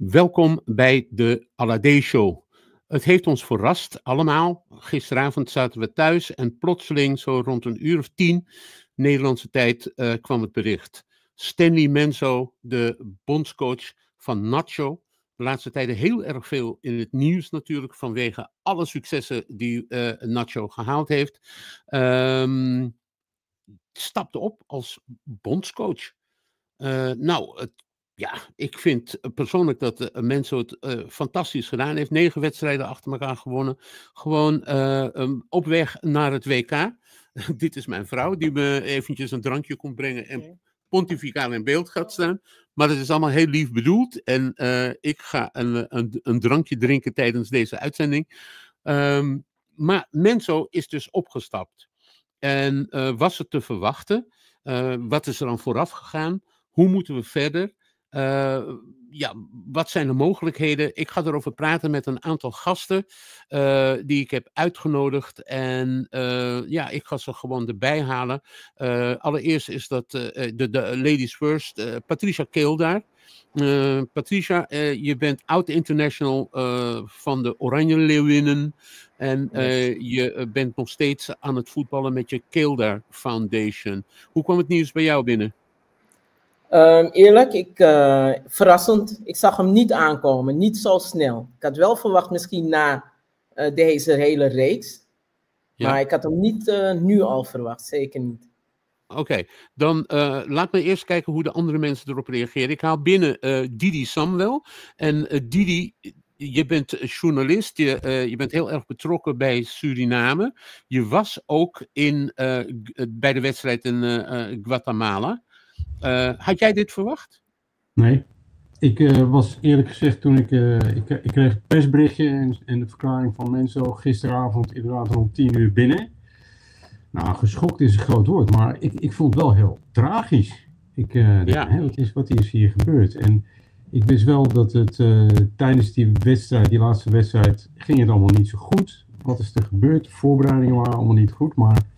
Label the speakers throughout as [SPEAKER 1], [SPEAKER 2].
[SPEAKER 1] Welkom bij de Alade Show. Het heeft ons verrast, allemaal. Gisteravond zaten we thuis en plotseling, zo rond 10:00 Nederlandse tijd, kwam het bericht. Stanley Menzo, de bondscoach van Nacho. De laatste tijden heel erg veel in het nieuws natuurlijk, vanwege alle successen die Nacho gehaald heeft. Stapte op als bondscoach. Ja, ik vind persoonlijk dat Menzo het fantastisch gedaan heeft. 9 wedstrijden achter elkaar gewonnen. Gewoon op weg naar het WK. Dit is mijn vrouw die me eventjes een drankje komt brengen en pontificaal in beeld gaat staan. Maar het is allemaal heel lief bedoeld. En ik ga een drankje drinken tijdens deze uitzending. Maar Menzo is dus opgestapt. En was het te verwachten? Wat is er dan vooraf gegaan? Hoe moeten we verder? Wat zijn de mogelijkheden? Ik ga erover praten met een aantal gasten die ik heb uitgenodigd. En ik ga ze gewoon erbij halen. Allereerst is dat de ladies first. Patricia Keeldaar. Patricia, je bent oud-international van de Oranje Leeuwinnen. En je bent nog steeds aan het voetballen met je Keeldaar Foundation. Hoe kwam het nieuws bij jou binnen?
[SPEAKER 2] Eerlijk, verrassend. Ik zag hem niet aankomen, niet zo snel. Ik had wel verwacht misschien na deze hele reeks. Ja. Maar ik had hem niet nu al verwacht, zeker niet.
[SPEAKER 1] Oké, dan laat me eerst kijken hoe de andere mensen erop reageren. Ik haal binnen Didi Samuel. En Didi, je bent journalist, je bent heel erg betrokken bij Suriname. Je was ook bij de wedstrijd in Guatemala. Had jij dit verwacht?
[SPEAKER 3] Nee. Ik was eerlijk gezegd toen ik kreeg het persberichtje en de verklaring van Menzo gisteravond inderdaad rond 10:00 binnen. Nou, geschokt is een groot woord, maar ik vond het wel heel tragisch. Wat is hier gebeurd? En ik wist wel dat het tijdens die laatste wedstrijd, ging het allemaal niet zo goed. Wat is er gebeurd? De voorbereidingen waren allemaal niet goed, maar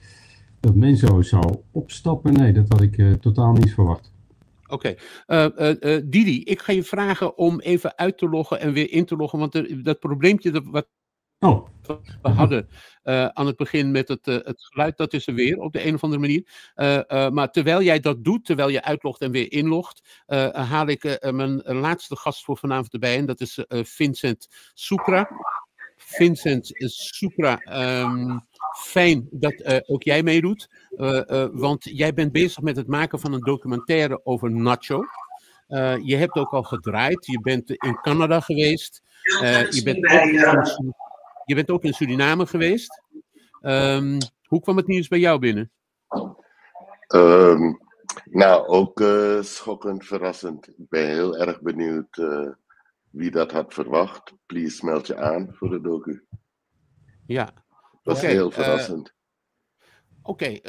[SPEAKER 3] dat Menzo zou opstappen, nee, dat had ik totaal niet verwacht.
[SPEAKER 1] Oké. Didi, ik ga je vragen om even uit te loggen en weer in te loggen, want dat probleempje wat we hadden aan het begin met het geluid, dat is er weer op de een of andere manier. Maar terwijl jij dat doet, terwijl je uitlogt en weer inlogt, haal ik mijn laatste gast voor vanavond erbij en dat is Vincent Soekra. Vincent Soekra, fijn dat ook jij meedoet, want jij bent bezig met het maken van een documentaire over Nacho. Je hebt ook al gedraaid, je bent in Canada geweest, je bent ook in Suriname geweest. Hoe kwam het nieuws bij jou binnen?
[SPEAKER 4] Ook schokkend verrassend. Ik ben heel erg benieuwd wie dat had verwacht. Please meld je aan voor de docu.
[SPEAKER 1] Ja.
[SPEAKER 4] Dat was heel verrassend.
[SPEAKER 1] Oké,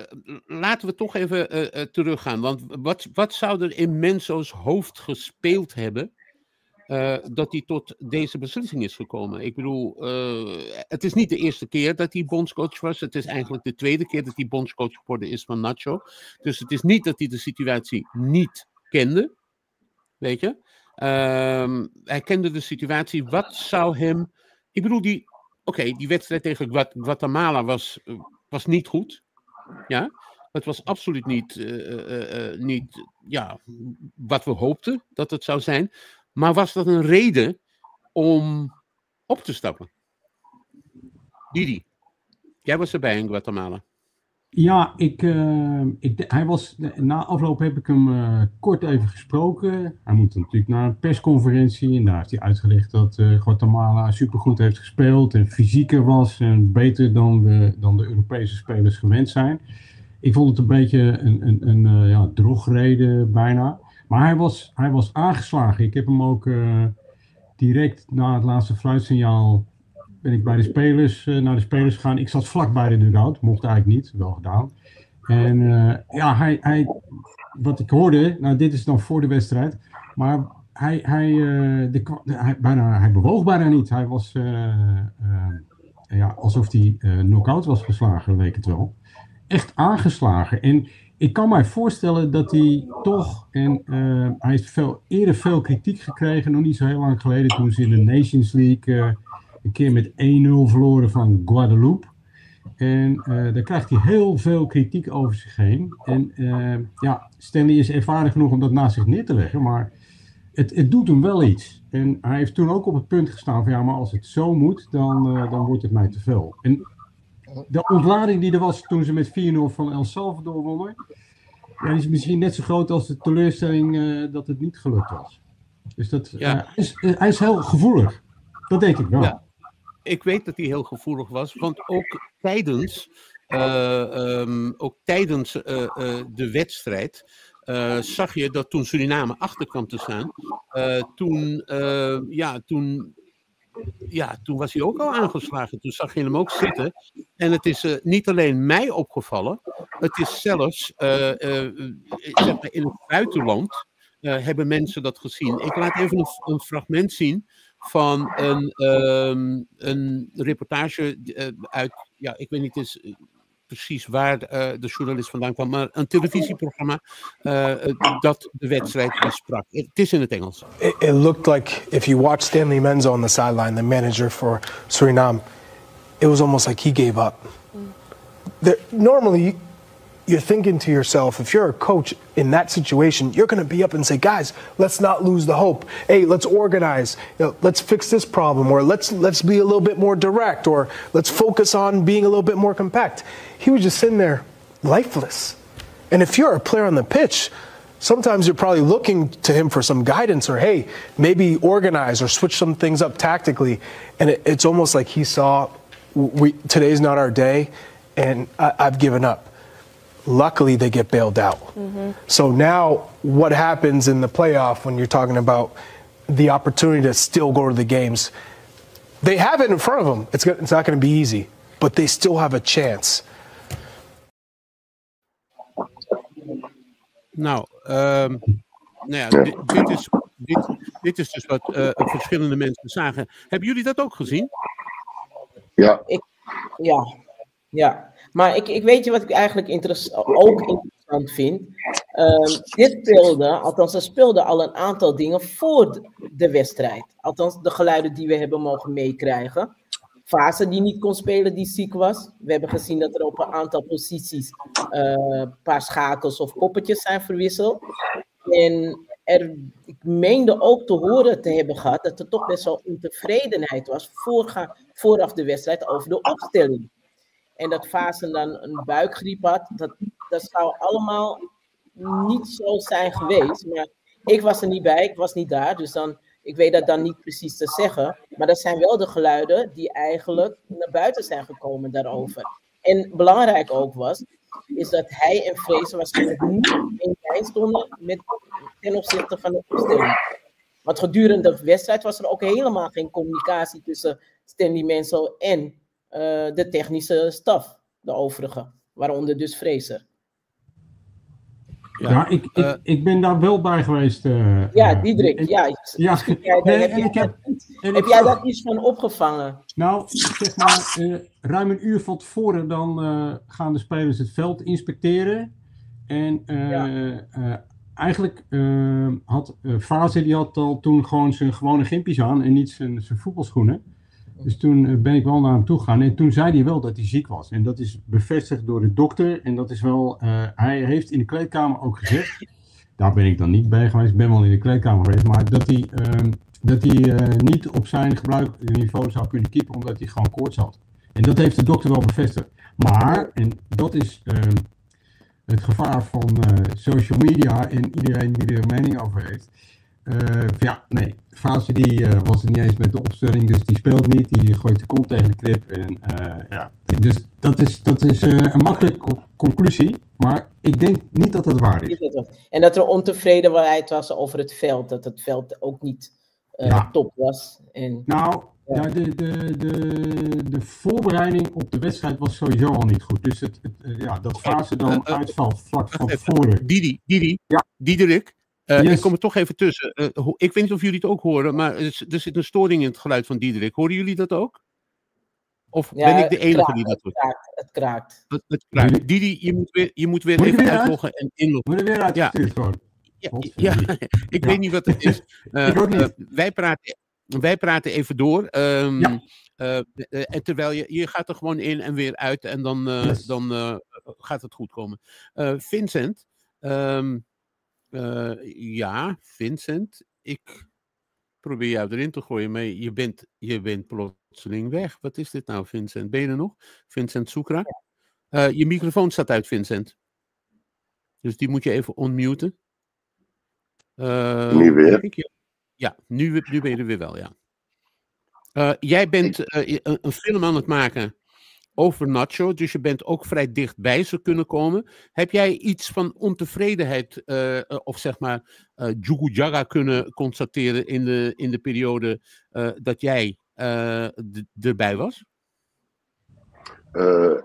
[SPEAKER 1] laten we toch even teruggaan. Want wat zou er in Menzo's hoofd gespeeld hebben dat hij tot deze beslissing is gekomen? Ik bedoel, het is niet de eerste keer dat hij bondscoach was. Het is eigenlijk de tweede keer dat hij bondscoach geworden is van Nacho. Dus het is niet dat hij de situatie niet kende. Weet je? Hij kende de situatie. Wat zou hem... Ik bedoel, die wedstrijd tegen Guatemala was niet goed. Ja? Het was absoluut niet wat we hoopten dat het zou zijn. Maar was dat een reden om op te stappen? Didi, jij was erbij in Guatemala.
[SPEAKER 3] Ja, hij was, na afloop heb ik hem kort even gesproken. Hij moet natuurlijk naar een persconferentie en daar heeft hij uitgelegd dat Guatemala supergoed heeft gespeeld en fysieker was en beter dan de Europese spelers gewend zijn. Ik vond het een beetje een drogreden bijna. Maar hij was aangeslagen. Ik heb hem ook direct na het laatste fluitsignaal ben ik bij de spelers, naar de spelers gegaan. Ik zat vlak bij de dugout, mocht eigenlijk niet, wel gedaan. En hij, wat ik hoorde, dit is dan voor de wedstrijd, maar hij bewoog bijna niet. Hij was alsof hij knock-out was geslagen, leek het wel. Echt aangeslagen. En ik kan mij voorstellen dat hij toch, en hij heeft eerder veel kritiek gekregen, nog niet zo heel lang geleden, toen ze in de Nations League een keer met 1-0 verloren van Guadeloupe. En daar krijgt hij heel veel kritiek over zich heen. En Stanley is ervaren genoeg om dat naast zich neer te leggen, maar het doet hem wel iets. En hij heeft toen ook op het punt gestaan van maar als het zo moet, dan wordt het mij te veel. En de ontlading die er was toen ze met 4-0 van El Salvador wonnen, die is misschien net zo groot als de teleurstelling dat het niet gelukt was. Dus hij is heel gevoelig. Dat denk ik wel.
[SPEAKER 1] Ja. Ik weet dat hij heel gevoelig was, want ook tijdens de wedstrijd zag je dat toen Suriname achter kwam te staan, toen was hij ook al aangeslagen. Toen zag je hem ook zitten. En het is niet alleen mij opgevallen, het is zelfs zeg maar in het buitenland hebben mensen dat gezien. Ik laat even een fragment zien van een reportage uit, ik weet niet precies waar de journalist vandaan kwam, maar een televisieprogramma dat de wedstrijd besprak. Het is in het Engels.
[SPEAKER 5] It looked like, if you watch Stanley Menzo on the sideline, the manager for Suriname, it was almost like he gave up. Normally, you're thinking to yourself, if you're a coach in that situation, you're going to be up and say, guys, let's not lose the hope. Hey, let's organize. Let's fix this problem. Or let's be a little bit more direct. Or let's focus on being a little bit more compact. He was just sitting there lifeless. And if you're a player on the pitch, sometimes you're probably looking to him for some guidance or, hey, maybe organize or switch some things up tactically. And it's almost like he saw, today's not our day, and I've given up. Luckily, they get bailed out. Mm-hmm. So now what happens in the playoff when you're talking about the opportunity to still go to the games? They have it in front of them. It's not going to be easy, but they still have a chance.
[SPEAKER 1] Dit is dus wat verschillende mensen zagen. Hebben jullie dat ook gezien?
[SPEAKER 4] Ja.
[SPEAKER 2] Ja. Maar ik weet je wat ik eigenlijk interessant vind. Dit speelde, ze speelden al een aantal dingen voor de wedstrijd. Althans, de geluiden die we hebben mogen meekrijgen. Fase die niet kon spelen, die ziek was. We hebben gezien dat er op een aantal posities een paar schakels of poppetjes zijn verwisseld. En ik meende ook te horen te hebben gehad dat er toch best wel ontevredenheid was vooraf de wedstrijd over de opstelling. En dat Fase dan een buikgriep had, dat zou allemaal niet zo zijn geweest. Maar ik was er niet bij, ik was niet daar, dus ik weet dat dan niet precies te zeggen. Maar dat zijn wel de geluiden die eigenlijk naar buiten zijn gekomen daarover. En belangrijk ook is dat hij en Fraser waarschijnlijk niet in lijn stonden ten opzichte van de opstelling. Want gedurende de wedstrijd was er ook helemaal geen communicatie tussen Stanley Menzo en de technische staf, de overige, waaronder dus Fraser.
[SPEAKER 3] Ja, ik ben daar wel bij geweest.
[SPEAKER 2] Diederik, heb jij dat iets van opgevangen?
[SPEAKER 3] Nou, zeg maar, ruim een uur van tevoren dan gaan de spelers het veld inspecteren. En eigenlijk had Fase, die had al toen gewoon zijn gewone gimpies aan en niet zijn voetbalschoenen. Dus toen ben ik wel naar hem toe gegaan en toen zei hij wel dat hij ziek was. En dat is bevestigd door de dokter en dat is wel, hij heeft in de kleedkamer ook gezegd, daar ben ik dan niet bij geweest, ik ben wel in de kleedkamer geweest, maar dat hij niet op zijn gebruikniveau zou kunnen keepen omdat hij gewoon koorts had. En dat heeft de dokter wel bevestigd. Maar, en dat is het gevaar van social media en iedereen die er een mening over heeft. Fase die was het niet eens met de opstelling, dus die speelt niet, die gooit de kont tegen de klip. Dus dat is een makkelijke conclusie, maar ik denk niet dat het waar is.
[SPEAKER 2] En dat er ontevredenheid was over het veld, dat het veld ook niet top was.
[SPEAKER 3] De voorbereiding op de wedstrijd was sowieso al niet goed, dus dat Fase dan uitvalt vlak van tevoren.
[SPEAKER 1] Diederik.
[SPEAKER 3] Yes.
[SPEAKER 1] Ik kom er toch even tussen. Ik weet niet of jullie het ook horen, maar er zit een storing in het geluid van Diederik. Horen jullie dat ook? Of
[SPEAKER 2] Ja,
[SPEAKER 1] ben ik de
[SPEAKER 2] het
[SPEAKER 1] enige
[SPEAKER 2] kraakt,
[SPEAKER 1] die dat doet?
[SPEAKER 2] Het kraakt.
[SPEAKER 1] Het kraakt. Didi, je moet weer
[SPEAKER 3] Moet ik
[SPEAKER 1] even
[SPEAKER 3] weer uit?
[SPEAKER 1] uitloggen en inloggen.
[SPEAKER 3] Word er weer uitgestuurd gewoon.
[SPEAKER 1] Ja, ik weet niet wat het is.
[SPEAKER 3] Ik ook niet.
[SPEAKER 1] Wij praten even door.
[SPEAKER 3] Ja.
[SPEAKER 1] En terwijl je gaat er gewoon in en weer uit. En dan gaat het goed komen. Vincent. Ja, Vincent. Ik probeer jou erin te gooien. Maar je bent plotseling weg. Wat is dit nou, Vincent? Ben je er nog? Vincent Soekra? Je microfoon staat uit, Vincent. Dus die moet je even unmuten.
[SPEAKER 4] Nu weer?
[SPEAKER 1] Ja, nu ben je er weer wel, ja. Jij bent een film aan het maken over Nacho, dus je bent ook vrij dichtbij ze kunnen komen. Heb jij iets van ontevredenheid of zeg maar Jugu-Jaga kunnen constateren in de periode dat jij erbij was?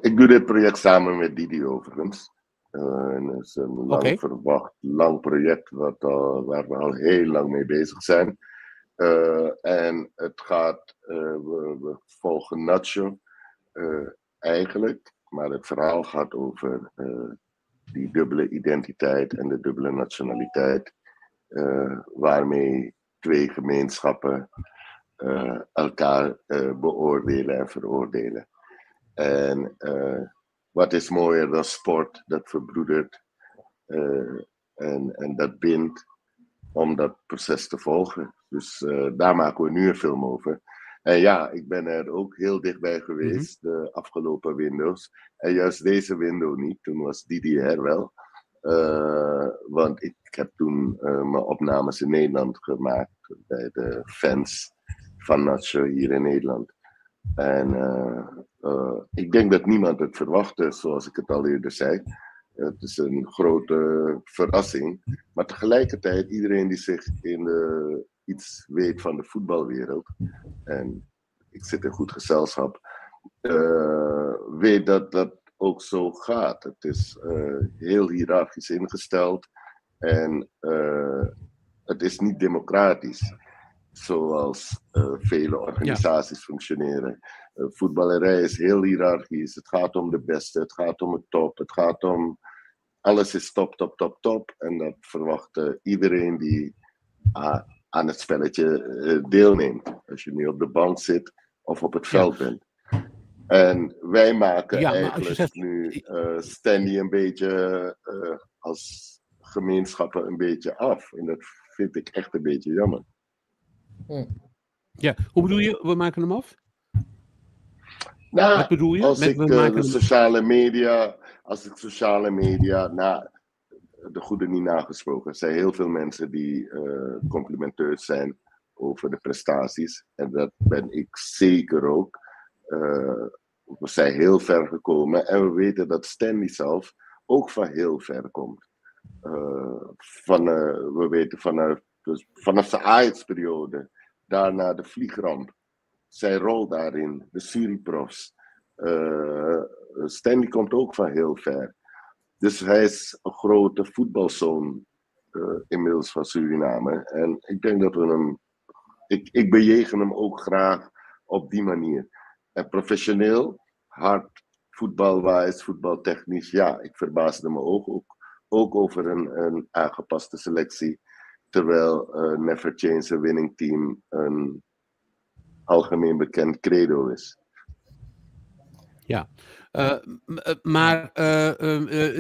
[SPEAKER 4] Ik doe dit project samen met Didi overigens. En het is een lang verwacht, lang project waar we al heel lang mee bezig zijn. En het gaat, we volgen Nacho eigenlijk, maar het verhaal gaat over die dubbele identiteit en de dubbele nationaliteit, waarmee twee gemeenschappen elkaar beoordelen en veroordelen. En wat is mooier dan sport dat verbroedert en dat bindt om dat proces te volgen. Dus daar maken we nu een film over. En ja, ik ben er ook heel dichtbij geweest de afgelopen windows. En juist deze window niet. Toen was Didi er wel. Want ik heb toen mijn opnames in Nederland gemaakt bij de fans van Nacho hier in Nederland. En ik denk dat niemand het verwachtte, zoals ik het al eerder zei. Het is een grote verrassing. Maar tegelijkertijd, iedereen die zich iets weet van de voetbalwereld, en ik zit in goed gezelschap, weet dat dat ook zo gaat. Het is heel hiërarchisch ingesteld en het is niet democratisch. Zoals vele organisaties functioneren. Voetballerij is heel hiërarchisch. Het gaat om de beste, het gaat om het top. Het gaat om alles is top, top, top, top. En dat verwacht iedereen die aan het spelletje deelneemt. Als je nu op de bank zit of op het veld bent. En wij maken eigenlijk nu Stanley een beetje als gemeenschappen een beetje af. En dat vind ik echt een beetje jammer.
[SPEAKER 1] Ja, hoe bedoel je? We maken hem af?
[SPEAKER 4] Nou,
[SPEAKER 1] wat bedoel je?
[SPEAKER 4] Als ik sociale media, nou, de goede niet nagesproken. Er zijn heel veel mensen die complimenteus zijn over de prestaties. En dat ben ik zeker ook. We zijn heel ver gekomen. En we weten dat Stanley zelf ook van heel ver komt. We weten vanaf de Ajax-periode. Daarna de vliegramp. Zijn rol daarin. De Suriprofs. Stanley komt ook van heel ver. Dus hij is een grote voetbalzoon inmiddels van Suriname. En ik denk dat we hem... Ik bejegen hem ook graag op die manier. En professioneel, hard, voetbalwijs, voetbaltechnisch. Ja, ik verbaasde me ook over een aangepaste selectie. Terwijl Never Change a Winning Team een algemeen bekend credo is.
[SPEAKER 1] Ja, maar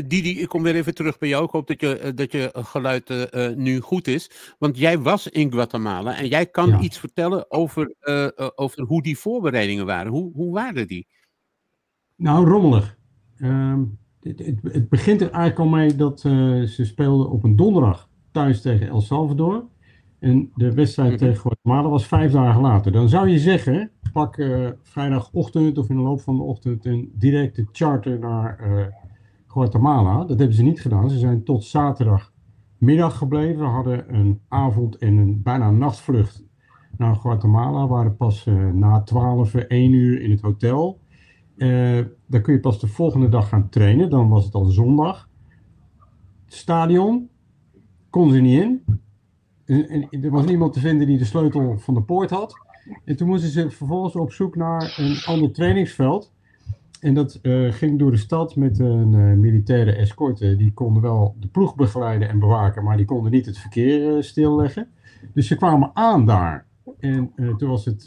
[SPEAKER 1] Didi, ik kom weer even terug bij jou. Ik hoop dat je geluid nu goed is. Want jij was in Guatemala en jij kan iets vertellen over hoe die voorbereidingen waren. Hoe waren die?
[SPEAKER 3] Nou, rommelig. Het begint er eigenlijk al mee dat ze speelden op een donderdag thuis tegen El Salvador. En de wedstrijd tegen Guatemala was 5 dagen later. Dan zou je zeggen, pak vrijdagochtend of in de loop van de ochtend een directe charter naar Guatemala. Dat hebben ze niet gedaan. Ze zijn tot zaterdagmiddag gebleven. Hadden een avond en een bijna nachtvlucht naar Guatemala. Waren pas na 12, 1 uur in het hotel. Dan kun je pas de volgende dag gaan trainen. Dan was het al zondag. Het stadion kon ze niet in. En er was niemand te vinden die de sleutel van de poort had. En toen moesten ze vervolgens op zoek naar een ander trainingsveld. En dat ging door de stad met een militaire escorte. Die konden wel de ploeg begeleiden en bewaken, maar die konden niet het verkeer stilleggen. Dus ze kwamen aan daar. En toen was het,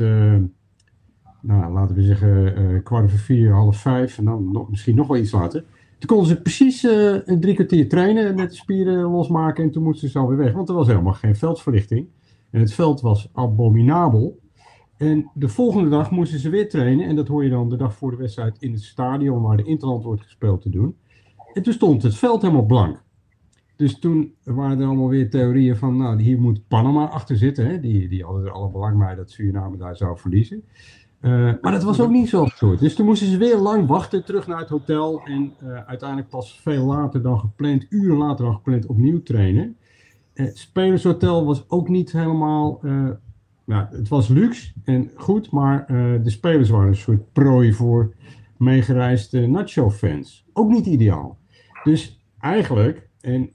[SPEAKER 3] laten we zeggen, 4:15, en dan misschien nog wel iets later. Toen konden ze precies 3 kwartier trainen, met de spieren losmaken en toen moesten ze alweer weg. Want er was helemaal geen veldverlichting. En het veld was abominabel. En de volgende dag moesten ze weer trainen. En dat hoor je dan de dag voor de wedstrijd in het stadion waar de interland wordt gespeeld te doen. En toen stond het veld helemaal blank. Dus toen waren er allemaal weer theorieën van, nou, hier moet Panama achter zitten. Hè? Die hadden er alle belang bij dat Suriname daar zou verliezen. Maar dat was ook niet zo absurd. Dus toen moesten ze weer lang wachten, terug naar het hotel. En uiteindelijk pas veel later dan gepland, uren later dan gepland, opnieuw trainen. Het spelershotel was ook niet helemaal... het was luxe en goed, maar de spelers waren een soort prooi voor meegereisde nacho-fans. Ook niet ideaal. Dus eigenlijk, en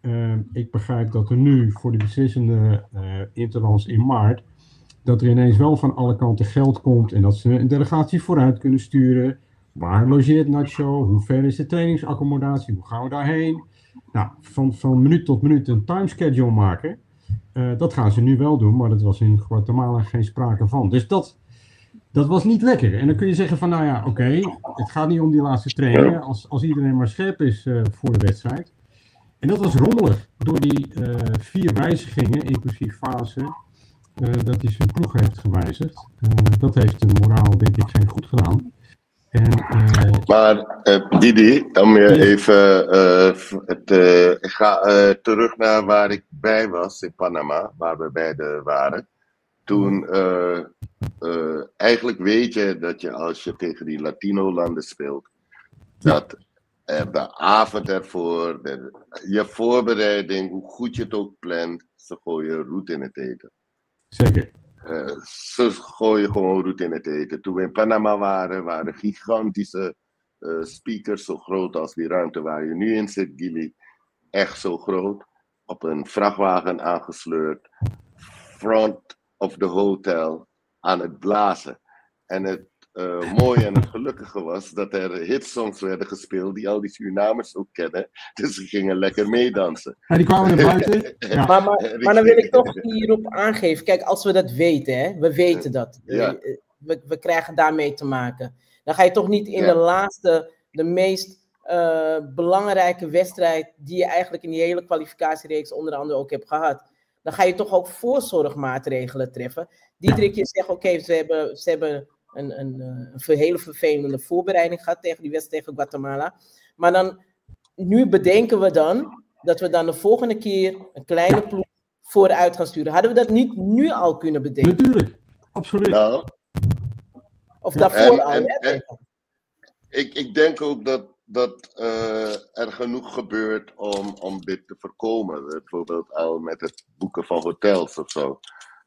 [SPEAKER 3] ik begrijp dat er nu voor de beslissende interlands in maart, dat er ineens wel van alle kanten geld komt en dat ze een delegatie vooruit kunnen sturen. Waar logeert Nacho? Hoe ver is de trainingsaccommodatie? Hoe gaan we daarheen? Nou, van minuut tot minuut een timeschedule maken. Dat gaan ze nu wel doen, maar dat was in Guatemala geen sprake van. Dus dat was niet lekker. En dan kun je zeggen van, nou ja, oké, het gaat niet om die laatste trainingen. Als iedereen maar scherp is voor de wedstrijd. En dat was rommelig. Door die 4 wijzigingen, inclusief fase, dat hij zijn ploeg heeft gewijzigd. Dat heeft de moraal, denk ik, geen goed gedaan.
[SPEAKER 4] Maar Didi, om je even... ik ga terug naar waar ik bij was in Panama, waar we beide waren. Toen, eigenlijk weet je dat je als je tegen die Latino-landen speelt, dat de avond ervoor, je voorbereiding, hoe goed je het ook plant, ze gooien roet in het eten.
[SPEAKER 3] Zeker.
[SPEAKER 4] Ze gooien gewoon roet in het eten. Toen we in Panama waren gigantische speakers, zo groot als die ruimte waar je nu in zit, Gili. Echt zo groot. Op een vrachtwagen aangesleurd. Front of the hotel aan het blazen. En het mooie en het gelukkige was dat er hitsongs werden gespeeld die al die Surinamers ook kennen. Dus ze gingen lekker meedansen.
[SPEAKER 3] Ja, die kwamen naar buiten. Ja.
[SPEAKER 2] Maar dan wil ik toch hierop aangeven. Kijk, als we dat weten, hè, we weten dat.
[SPEAKER 4] Ja.
[SPEAKER 2] We krijgen daarmee te maken. Dan ga je toch niet in de laatste, de meest belangrijke wedstrijd die je eigenlijk in die hele kwalificatiereeks onder andere ook hebt gehad. Dan ga je toch ook voorzorgmaatregelen treffen. Diederik zegt, oké, ze hebben een hele vervelende voorbereiding gehad tegen die wedstrijd tegen Guatemala. Maar dan, nu bedenken we dan dat we dan de volgende keer een kleine ploeg vooruit gaan sturen. Hadden we dat niet nu al kunnen bedenken?
[SPEAKER 3] Natuurlijk, absoluut.
[SPEAKER 4] Nou,
[SPEAKER 2] of daarvoor al?
[SPEAKER 4] Ik denk ook dat er genoeg gebeurt om dit te voorkomen. Bijvoorbeeld al met het boeken van hotels of zo.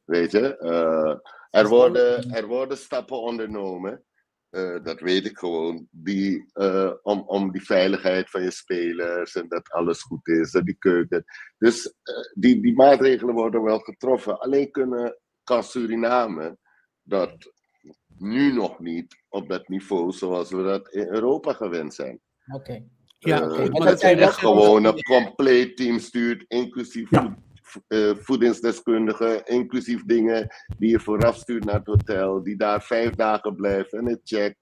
[SPEAKER 4] Weet je? Er worden stappen ondernomen. Dat weet ik gewoon. Om die veiligheid van je spelers en dat alles goed is. En die keuken. Dus die maatregelen worden wel getroffen. Alleen kan Suriname dat nu nog niet op dat niveau zoals we dat in Europa gewend zijn.
[SPEAKER 2] Oké.
[SPEAKER 4] Maar dat je echt gewoon een compleet team stuurt, inclusief voedingsdeskundigen, inclusief dingen die je vooraf stuurt naar het hotel, die daar 5 dagen blijven en het checkt,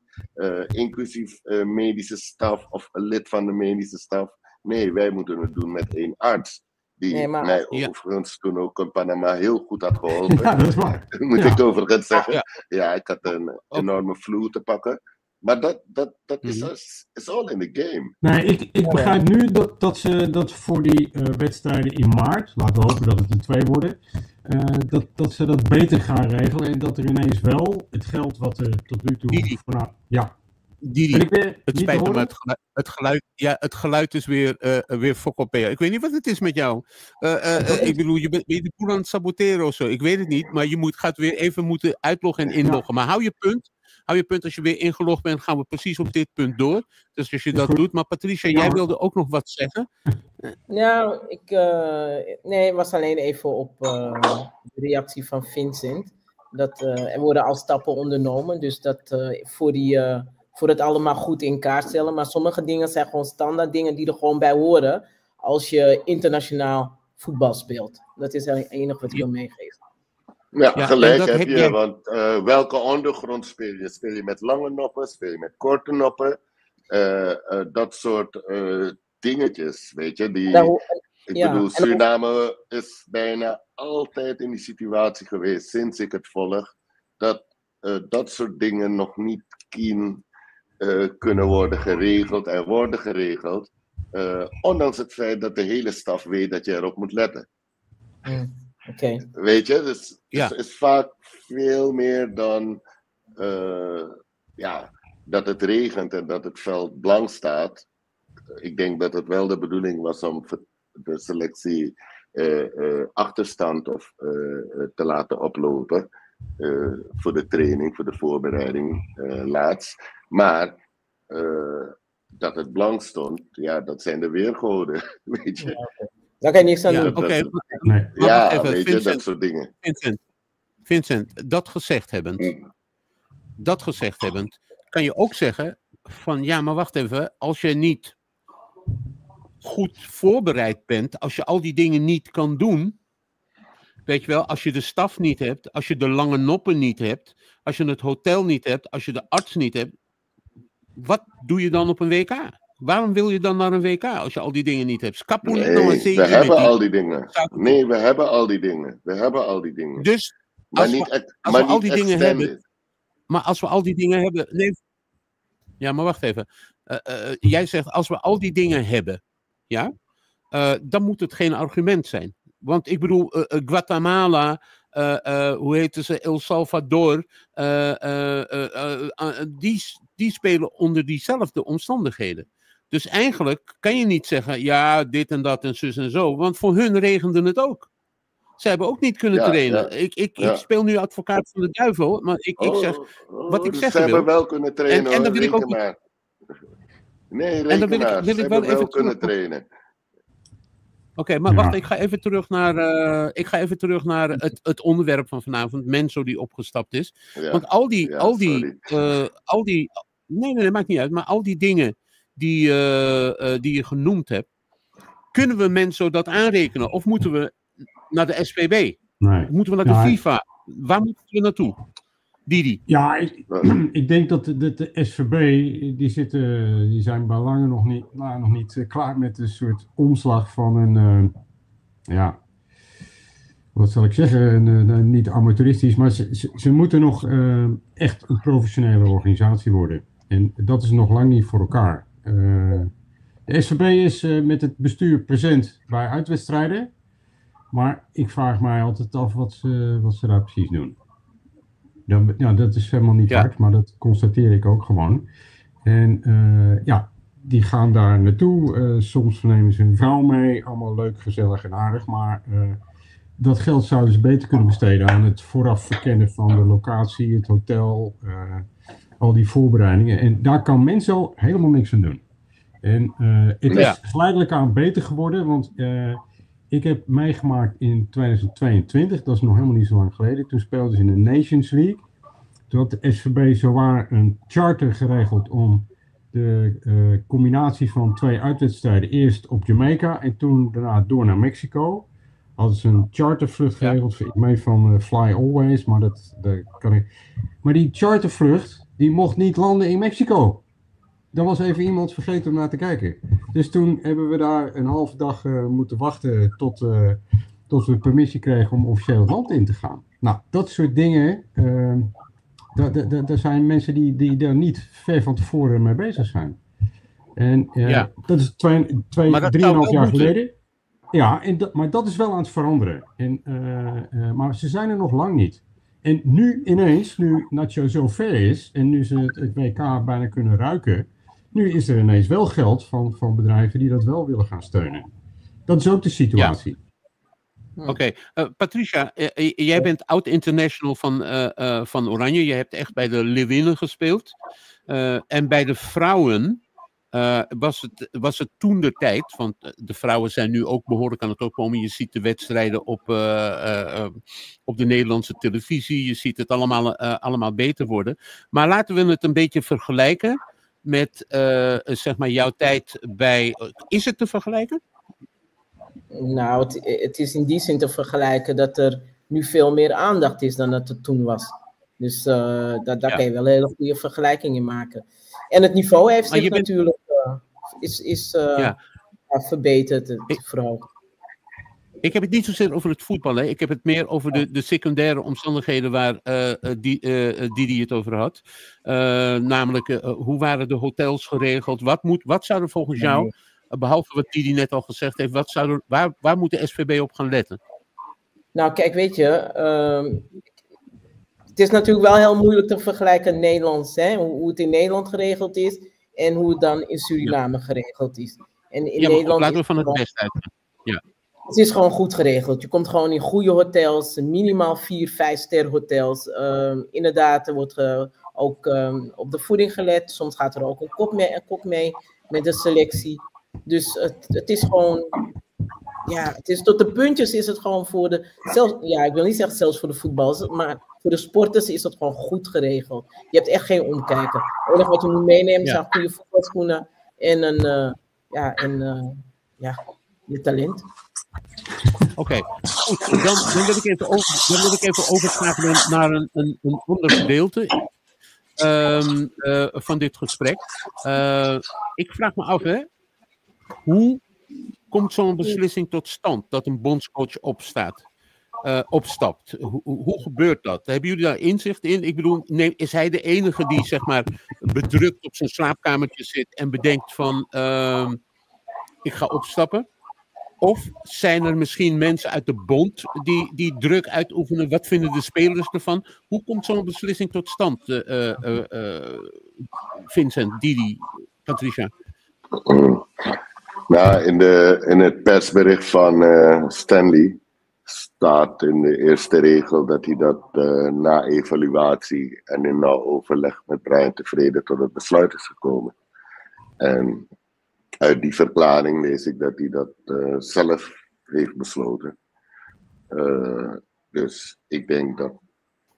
[SPEAKER 4] inclusief medische staf of een lid van de medische staf. Nee, wij moeten het doen met 1 arts. Die mij overigens toen ook in Panama heel goed had geholpen.
[SPEAKER 3] Ja, dat is waar.
[SPEAKER 4] Moet ik overigens zeggen. Ja, ik had een enorme flu te pakken. Maar dat is all in the game.
[SPEAKER 3] Nee, ik begrijp nu dat ze dat voor die wedstrijden in maart, laten we hopen dat het er 2 worden, dat ze dat beter gaan regelen en dat er ineens wel het geld wat er tot nu toe...
[SPEAKER 1] Didi, het spijt me, maar het geluid is weer fokkopea. Ik weet niet wat het is met jou. Ik bedoel, je bent de boel aan het saboteren of zo. Ik weet het niet, maar je gaat weer even moeten uitloggen en inloggen. Maar hou je punt. Als je weer ingelogd bent, gaan we precies op dit punt door. Dus als je dat doet. Maar Patricia, jij wilde ook nog wat zeggen?
[SPEAKER 2] Nou, ik was alleen even op de reactie van Vincent. Er worden al stappen ondernomen, dus voor het allemaal goed in kaart stellen. Maar sommige dingen zijn gewoon standaard dingen die er gewoon bij horen als je internationaal voetbal speelt. Dat is het enige wat ik wil meegeven.
[SPEAKER 4] Ja, gelijk
[SPEAKER 1] dat
[SPEAKER 4] heb
[SPEAKER 1] heb
[SPEAKER 4] je,
[SPEAKER 1] jij-
[SPEAKER 4] want welke ondergrond speel je? Speel je met lange noppen, speel je met korte noppen? Dat soort dingetjes, weet je. Ik bedoel, Suriname is bijna altijd in die situatie geweest, sinds ik het volg, dat soort dingen nog niet kunnen worden geregeld en worden geregeld. Ondanks het feit dat de hele staf weet dat je erop moet letten.
[SPEAKER 2] Oké.
[SPEAKER 4] Weet je, dus het is vaak veel meer dan dat het regent en dat het veld blank staat. Ik denk dat het wel de bedoeling was om de selectie achterstand te laten oplopen. Voor de training, voor de voorbereiding laatst. Maar dat het blank stond, ja, dat zijn de weergoden, weet je.
[SPEAKER 2] Ja, daar kan je niks aan doen.
[SPEAKER 1] Oké.
[SPEAKER 3] Nee.
[SPEAKER 4] Ja,
[SPEAKER 1] even,
[SPEAKER 4] weet je,
[SPEAKER 1] Vincent.
[SPEAKER 4] dat soort dingen.
[SPEAKER 1] Vincent, dat gezegd hebbend, kan je ook zeggen van, ja, maar wacht even, als je niet goed voorbereid bent, als je al die dingen niet kan doen, weet je wel, als je de staf niet hebt, als je de lange noppen niet hebt, als je het hotel niet hebt, als je de arts niet hebt, wat doe je dan op een WK? Waarom wil je dan naar een WK als je al die dingen niet hebt?
[SPEAKER 4] Nee, we hebben al die dingen. Nee, we hebben al die dingen. We hebben al die dingen.
[SPEAKER 1] Dus
[SPEAKER 4] maar
[SPEAKER 1] als we al die dingen hebben, maar als we al die dingen hebben, nee, ja, maar wacht even. Jij zegt, als we al die dingen hebben, ja, dan moet het geen argument zijn. Want ik bedoel, Guatemala, hoe heet ze, El Salvador, die spelen onder diezelfde omstandigheden. Dus eigenlijk kan je niet zeggen, ja, dit en dat en zus en zo, want voor hun regende het ook. Ze hebben ook niet kunnen trainen. Ik speel nu advocaat van de duivel, maar ik zeg wat ik zeg.
[SPEAKER 4] Ze hebben wel kunnen trainen.
[SPEAKER 1] En dan wil ik ook
[SPEAKER 4] maar. Nee,
[SPEAKER 1] en dan wil ik wel even
[SPEAKER 4] kunnen trainen.
[SPEAKER 1] Oké, maar wacht, ik ga even terug naar het onderwerp van vanavond, Menzo die opgestapt is.
[SPEAKER 4] Ja.
[SPEAKER 1] Want nee, maakt niet uit, maar al die dingen die je genoemd hebt, kunnen we Menzo dat aanrekenen? Of moeten we naar de SVB?
[SPEAKER 3] Nee.
[SPEAKER 1] Moeten we naar de FIFA? Waar moeten we naartoe? Didi?
[SPEAKER 3] Ja, ik denk dat de SVB, die zijn bij lange nog niet klaar met een soort omslag van een, wat zal ik zeggen, niet amateuristisch, maar ze moeten nog echt een professionele organisatie worden. En dat is nog lang niet voor elkaar. De SVB is met het bestuur present bij uitwedstrijden, maar ik vraag mij altijd af wat ze daar precies doen. Ja, dat is helemaal niet hard, maar dat constateer ik ook gewoon. En die gaan daar naartoe. Soms nemen ze hun vrouw mee. Allemaal leuk, gezellig en aardig. Maar dat geld zouden ze beter kunnen besteden aan het vooraf verkennen van de locatie, het hotel, al die voorbereidingen. En daar kan Menzo helemaal niks aan doen. En het is geleidelijk aan beter geworden, want ik heb meegemaakt in 2022, dat is nog helemaal niet zo lang geleden. Toen speelden ze in de Nations League. Toen had de SVB zowaar een charter geregeld om de combinatie van 2 uitwedstrijden. Eerst op Jamaica en toen daarna door naar Mexico. Hadden ze een chartervlucht geregeld, ik meen van Fly Always, maar dat kan ik. Maar die chartervlucht, die mocht niet landen in Mexico. Daar was even iemand vergeten om naar te kijken. Dus toen hebben we daar een halve dag moeten wachten tot we permissie kregen om officieel het land in te gaan. Nou, dat soort dingen, er zijn mensen die daar niet ver van tevoren mee bezig zijn. En dat is 2,5 jaar geleden. Ja, maar dat is wel aan het veranderen. Maar ze zijn er nog lang niet. En nu ineens, nu Nacho zo ver is en nu ze het WK bijna kunnen ruiken, nu is er ineens wel geld van bedrijven die dat wel willen gaan steunen. Dat is ook de situatie.
[SPEAKER 1] Oké. Patricia, jij bent oud-international van Oranje. Je hebt echt bij de Leeuwinnen gespeeld. En bij de vrouwen was het toen de tijd, want de vrouwen zijn nu ook behoorlijk aan het opkomen. Je ziet de wedstrijden op de Nederlandse televisie. Je ziet het allemaal beter worden. Maar laten we het een beetje vergelijken met zeg maar jouw tijd bij... Is het te vergelijken?
[SPEAKER 2] Nou, het is in die zin te vergelijken dat er nu veel meer aandacht is dan dat er toen was. Dus daar kan je wel een hele goede vergelijking in maken. En het niveau heeft zich natuurlijk verbeterd, vooral. Ik
[SPEAKER 1] heb het niet zozeer over het voetbal, hè. Ik heb het meer over de secundaire omstandigheden waar die het over had. Namelijk, hoe waren de hotels geregeld? Wat zou er volgens jou, behalve wat Didi net al gezegd heeft, waar moet de SVB op gaan letten?
[SPEAKER 2] Nou, kijk, weet je, het is natuurlijk wel heel moeilijk te vergelijken Nederlands, hè, hoe het in Nederland geregeld is en hoe het dan in Suriname geregeld is. En in Nederland
[SPEAKER 1] laten we van het best uit. Ja.
[SPEAKER 2] Het is gewoon goed geregeld. Je komt gewoon in goede hotels, minimaal 4-5 ster hotels. Inderdaad, er wordt ook op de voeding gelet. Soms gaat er ook een kok mee met de selectie. Dus het is gewoon... Ja, het is tot de puntjes is het gewoon voor de... ik wil niet zeggen zelfs voor de voetballers, maar voor de sporters is het gewoon goed geregeld. Je hebt echt geen omkijken. Het enige wat je moet meenemen zijn goede voetbalschoenen en je talent.
[SPEAKER 1] Oké, goed. Dan wil ik even overschakelen naar een ander gedeelte van dit gesprek. Ik vraag me af, hè, hoe komt zo'n beslissing tot stand dat een bondscoach opstapt? Hoe gebeurt dat? Hebben jullie daar inzicht in? Ik bedoel, is hij de enige die zeg maar bedrukt op zijn slaapkamertje zit en bedenkt van ik ga opstappen? Of zijn er misschien mensen uit de bond die druk uitoefenen? Wat vinden de spelers ervan? Hoe komt zo'n beslissing tot stand, Vincent, Didi, Patricia?
[SPEAKER 4] Nou, in het persbericht van Stanley staat in de eerste regel dat hij dat na evaluatie en in nauw overleg met Brian Tevreden tot het besluit is gekomen. En uit die verklaring lees ik dat hij dat zelf heeft besloten. Dus ik denk dat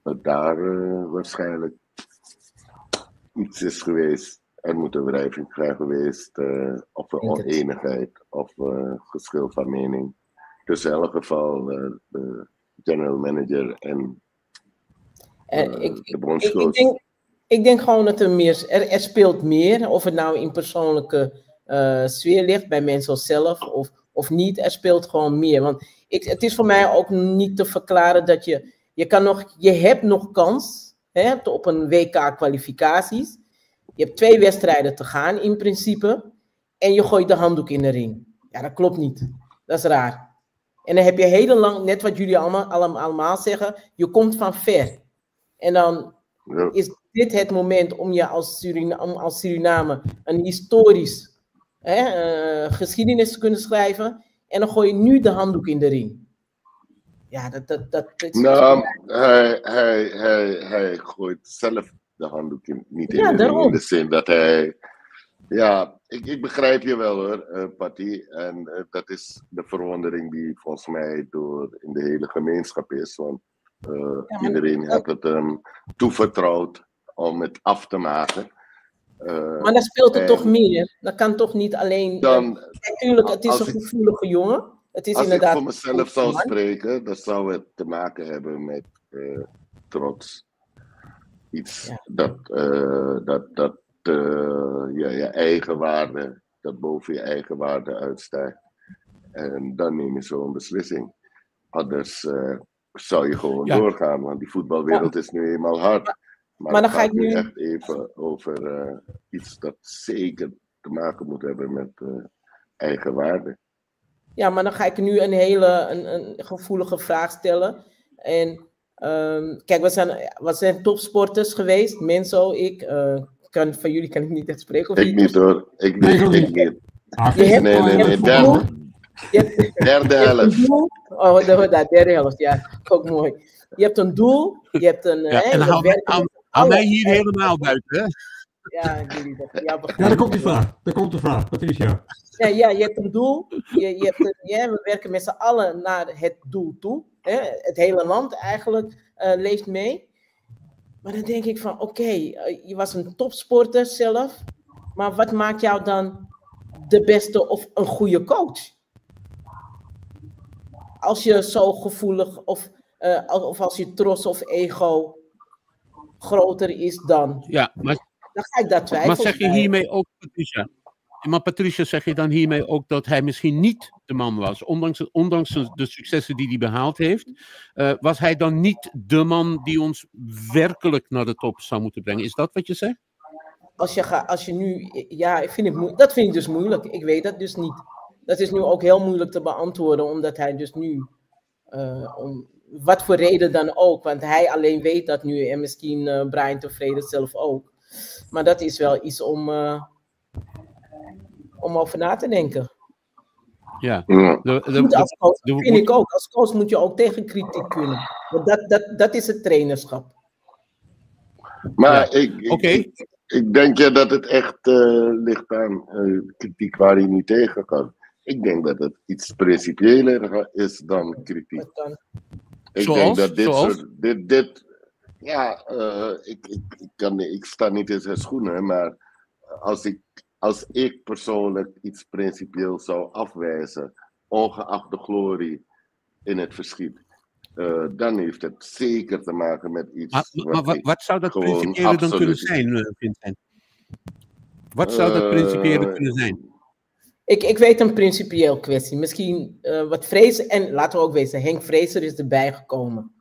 [SPEAKER 4] het daar waarschijnlijk iets is geweest. Er moet een wrijving zijn geweest, of een oneenigheid, of geschil van mening. Tussen in elk geval de general manager en de bondscoach.
[SPEAKER 2] Ik denk gewoon dat er speelt meer, of het nou in persoonlijke sfeer ligt, bij mensen zelf of niet. Er speelt gewoon meer. Want het is voor mij ook niet te verklaren dat je hebt nog kans op een WK-kwalificaties. Je hebt 2 wedstrijden te gaan in principe. En je gooit de handdoek in de ring. Ja, dat klopt niet. Dat is raar. En dan heb je heel lang, net wat jullie allemaal zeggen, je komt van ver. En dan is dit het moment om je als Suriname een historisch geschiedenis te kunnen schrijven. En dan gooi je nu de handdoek in de ring. Ja, dat is...
[SPEAKER 4] Nou, hij gooit zelf de handdoek niet in de ring. In de zin dat hij... Ja, ik begrijp je wel hoor, Patty. En dat is de verwondering die volgens mij in de hele gemeenschap is. Want iedereen heeft het hem toevertrouwd om het af te maken.
[SPEAKER 2] Maar dan speelt het toch meer. Dat kan toch niet alleen... Natuurlijk, het is een gevoelige jongen. Het is
[SPEAKER 4] als
[SPEAKER 2] inderdaad
[SPEAKER 4] ik voor mezelf zou spreken, dan zou het te maken hebben met trots. Iets dat je eigen waarde, dat boven je eigen waarde uitstijgt. En dan neem je zo'n beslissing. Anders zou je gewoon doorgaan, want die voetbalwereld is nu eenmaal hard. Maar dan ga ik nu echt even over iets dat zeker te maken moet hebben met eigen waarde.
[SPEAKER 2] Ja, maar dan ga ik nu een gevoelige vraag stellen. En kijk, we zijn topsporters geweest. Menzo, van jullie kan ik niet echt spreken. Of
[SPEAKER 4] ik niet hoor. Ik niet. Nee. Derde helft.
[SPEAKER 2] Derde helft, ja. Ook mooi. Je hebt een doel. Je hebt een...
[SPEAKER 1] hou mij hier helemaal buiten, hè?
[SPEAKER 2] Ja, jullie dat. Ja,
[SPEAKER 3] Ja, daar komt die vraag. Daar komt de vraag, Patricia.
[SPEAKER 2] Ja, je hebt een doel. We werken met z'n allen naar het doel toe. Hè? Het hele land eigenlijk leeft mee. Maar dan denk ik van, oké, je was een topsporter zelf. Maar wat maakt jou dan de beste of een goede coach? Als je zo gevoelig of als je trots of ego groter is dan...
[SPEAKER 1] Ja, maar
[SPEAKER 2] Dan ga ik daar twijfelen.
[SPEAKER 1] Maar zeg je hiermee ook, Patricia? Maar Patricia, zeg je dan hiermee ook dat hij misschien niet de man was? Ondanks de successen die hij behaald heeft, was hij dan niet de man die ons werkelijk naar de top zou moeten brengen? Is dat wat je zegt?
[SPEAKER 2] Als je nu... Ja, dat vind ik dus moeilijk. Ik weet dat dus niet. Dat is nu ook heel moeilijk te beantwoorden, omdat hij dus nu... om wat voor reden dan ook, want hij alleen weet dat nu en misschien Brian Tevreden zelf ook. Maar dat is wel iets om over na te denken.
[SPEAKER 1] Ja.
[SPEAKER 2] Als coach, vind ik ook. Als coach moet je ook tegen kritiek kunnen. Want dat is het trainerschap.
[SPEAKER 4] Maar ik denk dat het echt ligt aan kritiek waar hij niet tegen kan. Ik denk dat het iets principiëler is dan kritiek. Ik denk dat ik sta niet in zijn schoenen, maar als ik persoonlijk iets principieel zou afwijzen, ongeacht de glorie in het verschiet, dan heeft het zeker te maken met iets.
[SPEAKER 1] Maar wat zou dat principiële dan kunnen zijn, Vincent? Wat zou dat principiële kunnen zijn?
[SPEAKER 2] Ik weet een principieel kwestie. Misschien wat Fraser, en laten we ook wezen, Henk Fraser is erbij gekomen.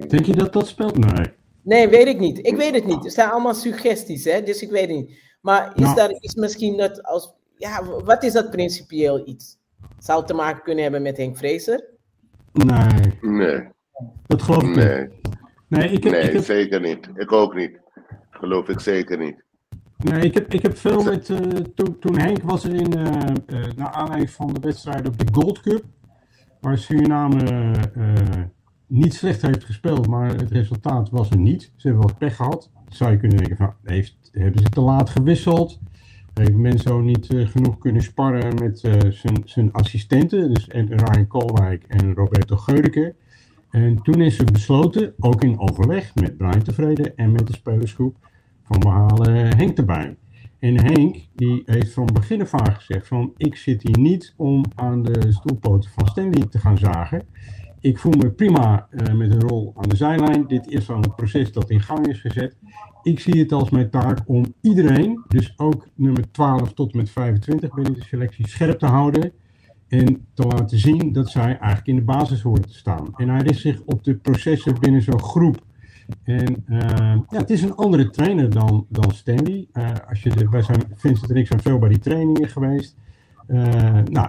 [SPEAKER 3] Denk je dat dat speelt? Nee.
[SPEAKER 2] Nee, weet ik niet. Ik weet het niet. Het zijn allemaal suggesties, hè? Dus ik weet het niet. Maar is daar iets misschien dat als... Ja, wat is dat principieel iets? Zou het te maken kunnen hebben met Henk Fraser?
[SPEAKER 3] Nee. Dat geloof ik niet.
[SPEAKER 4] Nee, zeker niet. Ik ook niet. Geloof ik zeker niet.
[SPEAKER 3] Nee, ik heb veel met... Toen Henk was er naar aanleiding van de wedstrijd op de Gold Cup, waar Suriname niet slecht heeft gespeeld, maar het resultaat was er niet. Ze hebben wat pech gehad. Zou je kunnen denken van, hebben ze te laat gewisseld? Heeft Menzo niet genoeg kunnen sparren met zijn assistenten, dus Ryan Koolwijk en Roberto Geureke. En toen is ze besloten, ook in overleg met Brian Tevreden en met de spelersgroep, van we halen Henk erbij. En Henk die heeft van begin af aan gezegd van, ik zit hier niet om aan de stoelpoten van Stanley te gaan zagen. Ik voel me prima met een rol aan de zijlijn. Dit is al een proces dat in gang is gezet. Ik zie het als mijn taak om iedereen, dus ook nummer 12 tot en met 25 binnen de selectie, scherp te houden. En te laten zien dat zij eigenlijk in de basis horen te staan. En hij richt zich op de processen binnen zo'n groep. En het is een andere trainer dan Stanley. Vincent en ik zijn veel bij die trainingen geweest.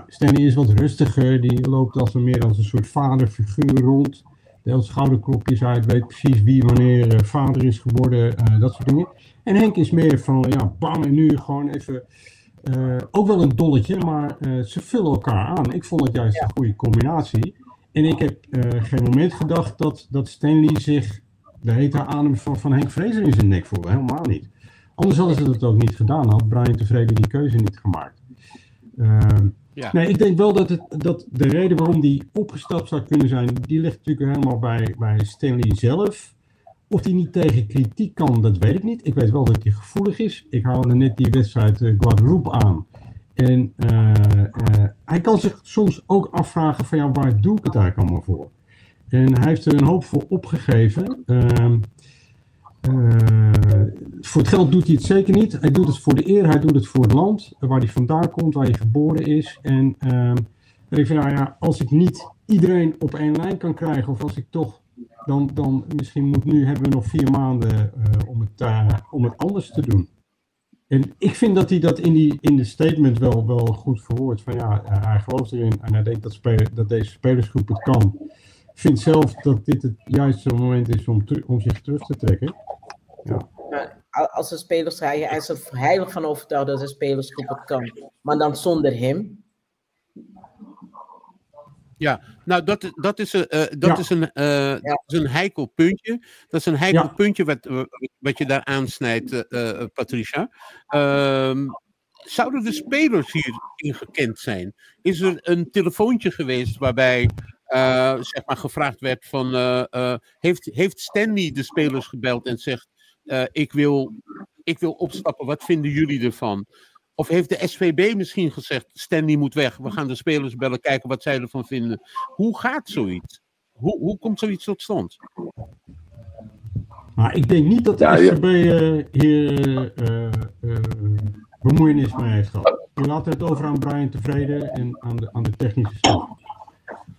[SPEAKER 3] Stanley is wat rustiger. Die loopt meer als een soort vaderfiguur rond. Deelt schouderklopjes uit, weet precies wie wanneer vader is geworden. Dat soort dingen. En Henk is meer van, bam en nu gewoon even... ook wel een dolletje, maar ze vullen elkaar aan. Ik vond het juist een goede combinatie. En ik heb geen moment gedacht dat Stanley zich de hete adem van Henk Fraser in zijn nek voelde. Helemaal niet. Anders hadden ze dat ook niet gedaan. Had Brian Tevreden die keuze niet gemaakt. Nee, ik denk wel dat de reden waarom die opgestapt zou kunnen zijn, die ligt natuurlijk helemaal bij Stanley zelf. Of hij niet tegen kritiek kan, dat weet ik niet. Ik weet wel dat hij gevoelig is. Ik haalde net die wedstrijd Guadeloupe aan. En hij kan zich soms ook afvragen van waar doe ik het eigenlijk allemaal voor? En hij heeft er een hoop voor opgegeven. Voor het geld doet hij het zeker niet. Hij doet het voor de eer, hij doet het voor het land, waar hij vandaan komt, waar hij geboren is. En ik vind, als ik niet iedereen op één lijn kan krijgen, of als ik toch, dan misschien hebben we nog 4 maanden om het anders te doen. En ik vind dat hij dat in de statement wel goed verwoordt. Van hij gelooft erin en hij denkt dat deze spelersgroep het kan. Ik vind zelf dat dit het juiste moment is om zich terug te trekken. Ja.
[SPEAKER 2] Als de spelers hij is er heilig van overtuigd dat de spelersgroep het kan. Maar dan zonder hem.
[SPEAKER 1] Ja, nou dat is een heikel puntje. Dat is een heikel puntje wat je daar aansnijdt, Patricia. Zouden de spelers hierin gekend zijn? Is er een telefoontje geweest waarbij zeg maar gevraagd werd van... heeft Stanley de spelers gebeld en zegt... ik wil opstappen, wat vinden jullie ervan? Of heeft de SVB misschien gezegd... Stanley moet weg, we gaan de spelers bellen... kijken wat zij ervan vinden. Hoe gaat zoiets? Hoe komt zoiets tot stand?
[SPEAKER 3] Maar ik denk niet dat de SVB hier bemoeienis mee heeft gehad. Je laat het over aan Brian Tevreden en aan de technische staf.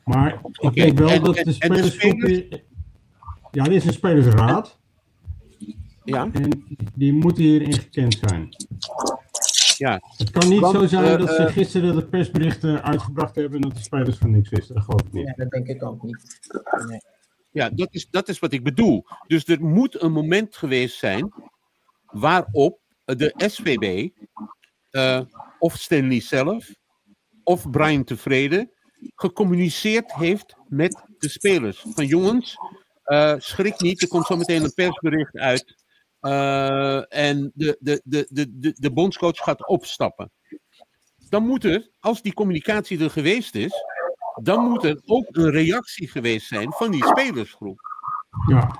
[SPEAKER 3] Maar ik denk wel dat de spelersgroep... Ja, er is een spelersraad.
[SPEAKER 1] Ja.
[SPEAKER 3] En die moeten hierin gekend zijn.
[SPEAKER 1] Ja.
[SPEAKER 3] Het kan niet zo zijn dat ze gisteren de persberichten uitgebracht hebben en dat de spelers van niks wisten. Dat geloof ik niet.
[SPEAKER 2] Ja, dat denk ik ook niet. Nee.
[SPEAKER 1] Ja, dat is wat ik bedoel. Dus er moet een moment geweest zijn waarop de SVB of Stanley zelf of Brian Tevreden gecommuniceerd heeft met de spelers. Van jongens, schrik niet, er komt zo meteen een persbericht uit en de bondscoach gaat opstappen. Dan moet er, als die communicatie er geweest is, dan moet er ook een reactie geweest zijn van die spelersgroep.
[SPEAKER 3] Ja.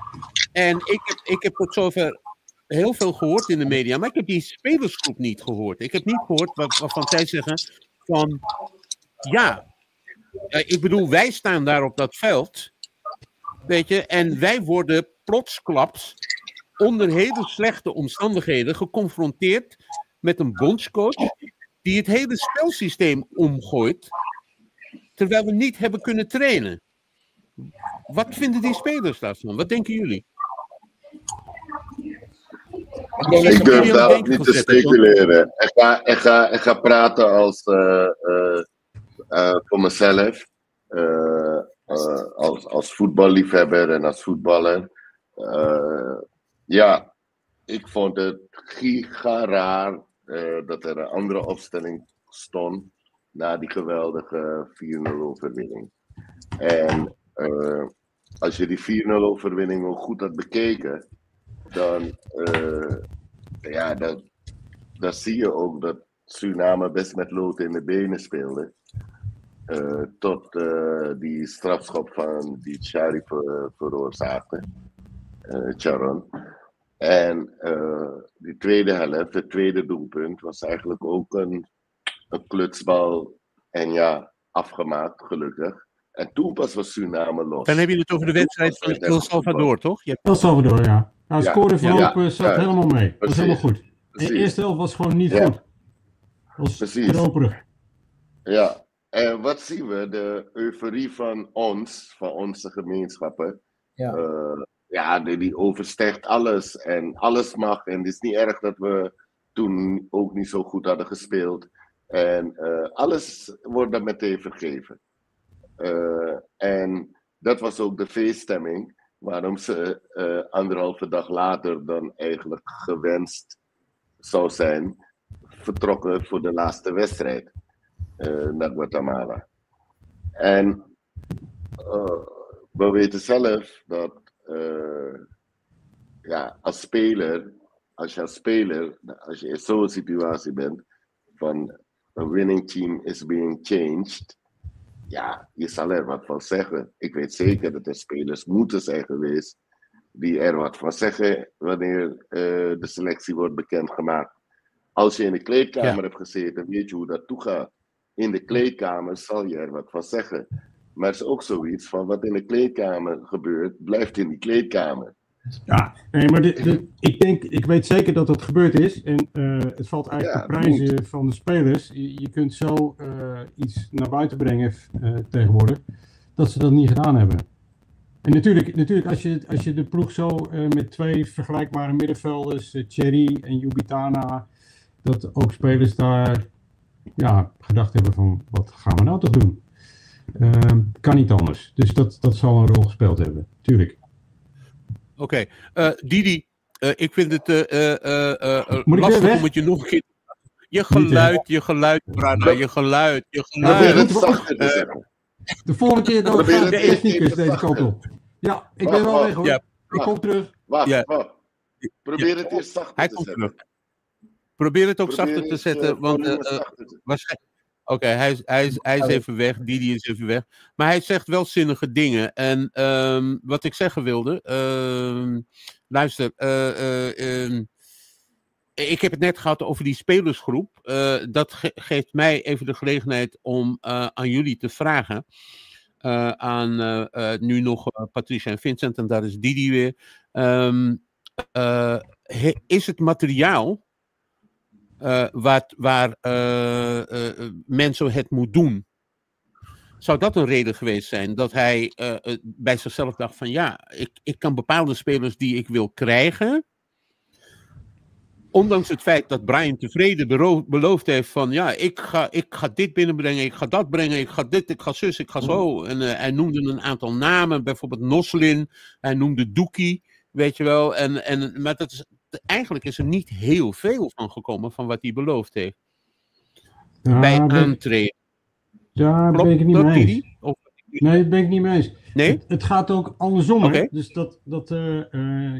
[SPEAKER 1] En ik heb tot zover heel veel gehoord in de media, maar ik heb die spelersgroep niet gehoord. Ik heb niet gehoord waarvan zij zeggen van, ja, ik bedoel, wij staan daar op dat veld, weet je, en wij worden plotsklaps onder hele slechte omstandigheden geconfronteerd met een bondscoach die het hele spelsysteem omgooit, terwijl we niet hebben kunnen trainen. Wat vinden die spelers daarvan? Wat denken jullie?
[SPEAKER 4] Ik durf daar niet te speculeren. Ik ga praten voor mezelf. Als voetballiefhebber en als voetballer. Ja, ik vond het giga raar dat er een andere opstelling stond na die geweldige 4-0 overwinning. En als je die 4-0 overwinning ook goed had bekeken, dan zie je ook dat Suriname best met lood in de benen speelde. Tot die strafschop van die Chari veroorzaakte. Charon. En die tweede helft, het tweede doelpunt, was eigenlijk ook een klutsbal. En ja, afgemaakt, gelukkig. En toen pas was Suriname los.
[SPEAKER 1] Dan heb je het over de wedstrijd van El Salvador, toch?
[SPEAKER 3] El Salvador, ja. Nou, het scoreverloop zat helemaal mee. Dat was helemaal goed.
[SPEAKER 4] Precies.
[SPEAKER 3] De eerste helft was gewoon niet goed. Dat was stroperig.
[SPEAKER 4] Ja, en wat zien we? De euforie van onze gemeenschappen.
[SPEAKER 2] Ja.
[SPEAKER 4] Die overstijgt alles. En alles mag. En het is niet erg dat we toen ook niet zo goed hadden gespeeld. En alles wordt dan meteen vergeven. En dat was ook de feeststemming. Waarom ze 1,5 dag later dan eigenlijk gewenst zou zijn. Vertrokken voor de laatste wedstrijd. Naar Guatemala. En we weten zelf dat als je in zo'n situatie bent van een winning team is being changed, ja, je zal er wat van zeggen. Ik weet zeker dat er spelers moeten zijn geweest die er wat van zeggen wanneer de selectie wordt bekendgemaakt. Als je in de kleedkamer hebt gezeten, weet je hoe dat toegaat. In de kleedkamer zal je er wat van zeggen. Maar het is ook zoiets van wat in de kleedkamer gebeurt, blijft in die kleedkamer.
[SPEAKER 3] Ja, nee, maar ik weet zeker dat dat gebeurd is. En het valt eigenlijk de prijzen van de spelers. Je kunt zo iets naar buiten brengen tegenwoordig, dat ze dat niet gedaan hebben. En natuurlijk als je de ploeg zo met 2 vergelijkbare middenvelders, Thierry en Jubitana, dat ook spelers daar gedacht hebben van, wat gaan we nou toch doen? Kan niet anders. Dus dat zal een rol gespeeld hebben, tuurlijk.
[SPEAKER 1] Oké. Didi, ik vind het lastig om het je nog een keer... Je geluid, Brada, je geluid.
[SPEAKER 3] De volgende keer dan
[SPEAKER 4] Probeer
[SPEAKER 3] gaan
[SPEAKER 4] het
[SPEAKER 3] de
[SPEAKER 4] eerst
[SPEAKER 3] technicus
[SPEAKER 4] even te
[SPEAKER 3] deze kant
[SPEAKER 4] zachten.
[SPEAKER 3] op. Ja, ik ben wel
[SPEAKER 4] Wacht,
[SPEAKER 3] weg hoor.
[SPEAKER 1] Ja.
[SPEAKER 3] Ik kom terug.
[SPEAKER 4] Wacht,
[SPEAKER 1] Ja.
[SPEAKER 4] wacht. Probeer het eerst zachter
[SPEAKER 1] Hij
[SPEAKER 4] te
[SPEAKER 1] komt
[SPEAKER 4] zetten.
[SPEAKER 1] terug. Probeer het ook
[SPEAKER 4] Probeer
[SPEAKER 1] zachter te
[SPEAKER 4] eerst,
[SPEAKER 1] zetten, want
[SPEAKER 4] volume zachter te zetten.
[SPEAKER 1] waarschijnlijk... Oké, hij is even weg, Didi is even weg. Maar hij zegt wel zinnige dingen. En wat ik zeggen wilde... luister, ik heb het net gehad over die spelersgroep. Dat geeft mij even de gelegenheid om aan jullie te vragen. Aan nu nog Patricia en Vincent, en daar is Didi weer. Is het materiaal waar Menzo het moet doen, zou dat een reden geweest zijn dat hij bij zichzelf dacht van ja, ik kan bepaalde spelers die ik wil krijgen, ondanks het feit dat Brian tevreden beloofd heeft van ja, ik ga dit binnenbrengen, ik ga dat brengen, ik ga dit, ik ga zus, ik ga zo. En hij noemde een aantal namen, bijvoorbeeld Noslin, hij noemde Doekie, weet je wel. Maar eigenlijk is er niet heel veel van gekomen van wat hij beloofd heeft.
[SPEAKER 3] Ja,
[SPEAKER 1] Bij aantreden.
[SPEAKER 3] Daar ben ik het niet
[SPEAKER 1] dat,
[SPEAKER 3] mee eens.
[SPEAKER 1] Didi?
[SPEAKER 3] Nee, dat ben ik niet mee eens.
[SPEAKER 1] Nee?
[SPEAKER 3] Het gaat ook andersom.
[SPEAKER 1] Oké.
[SPEAKER 3] Hè? Dus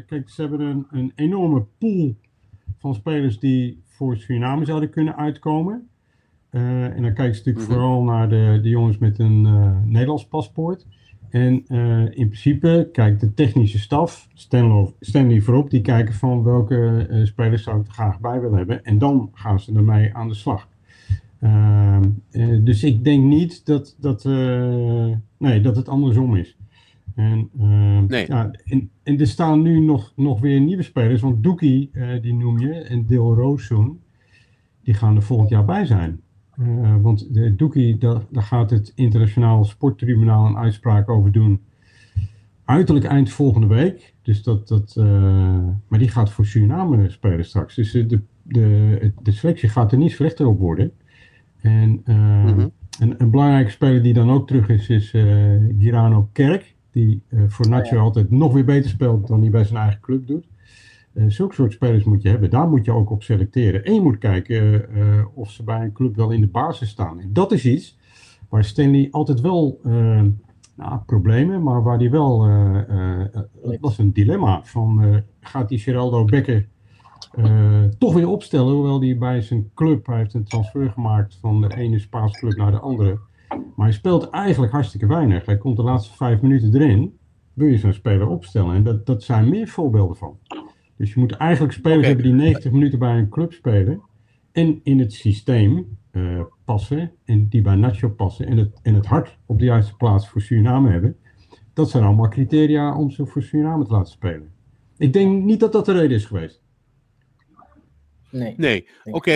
[SPEAKER 3] kijk, ze hebben een enorme pool van spelers die voor Suriname zouden kunnen uitkomen. En dan kijken ze natuurlijk vooral naar de jongens met een Nederlands paspoort. En in principe kijkt de technische staf, Stanley voorop, die kijken van welke spelers zou ik er graag bij willen hebben. En dan gaan ze ermee aan de slag. Dus ik denk niet dat het andersom is. En,
[SPEAKER 1] Nee.
[SPEAKER 3] ja, en er staan nu nog weer nieuwe spelers, want Doekie, die noem je, en Dil Roossoen, die gaan er volgend jaar bij zijn. Want de Doekie, daar gaat het internationaal sporttribunaal een uitspraak over doen. Uiterlijk eind volgende week. Dus maar die gaat voor Suriname spelen straks. Dus de selectie gaat er niet slechter op worden. En een belangrijke speler die dan ook terug is Girano Kerk. Die voor Nacho altijd nog weer beter speelt dan hij bij zijn eigen club doet. Zulke soort spelers moet je hebben. Daar moet je ook op selecteren. En je moet kijken of ze bij een club wel in de basis staan. En dat is iets waar Stanley altijd wel problemen, maar waar hij wel... het was een dilemma van gaat die Geraldo Becker toch weer opstellen, hoewel hij bij zijn club, hij heeft een transfer gemaakt van de ene Spaanse club naar de andere. Maar hij speelt eigenlijk hartstikke weinig. Hij komt de laatste 5 minuten erin. Wil je zo'n speler opstellen? En dat zijn meer voorbeelden van. Dus je moet eigenlijk spelers hebben die 90 minuten bij een club spelen. En in het systeem passen. En die bij Nacho passen. En het hart op de juiste plaats voor Suriname hebben. Dat zijn allemaal criteria om ze voor Suriname te laten spelen. Ik denk niet dat dat de reden is geweest.
[SPEAKER 1] Nee. Oké.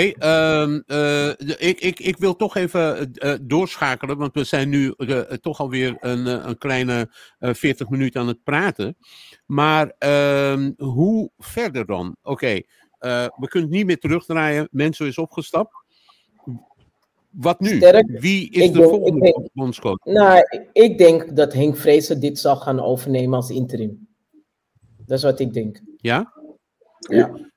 [SPEAKER 1] Ik wil toch even doorschakelen, want we zijn nu toch alweer een kleine 40 minuten aan het praten. Maar hoe verder dan? Oké, we kunnen het niet meer terugdraaien. Menzo is opgestapt. Wat nu? Wie is de volgende bondscoach?
[SPEAKER 2] Nou, ik denk dat Henk Vrezer dit zal gaan overnemen als interim. Dat is wat ik denk.
[SPEAKER 1] Ja?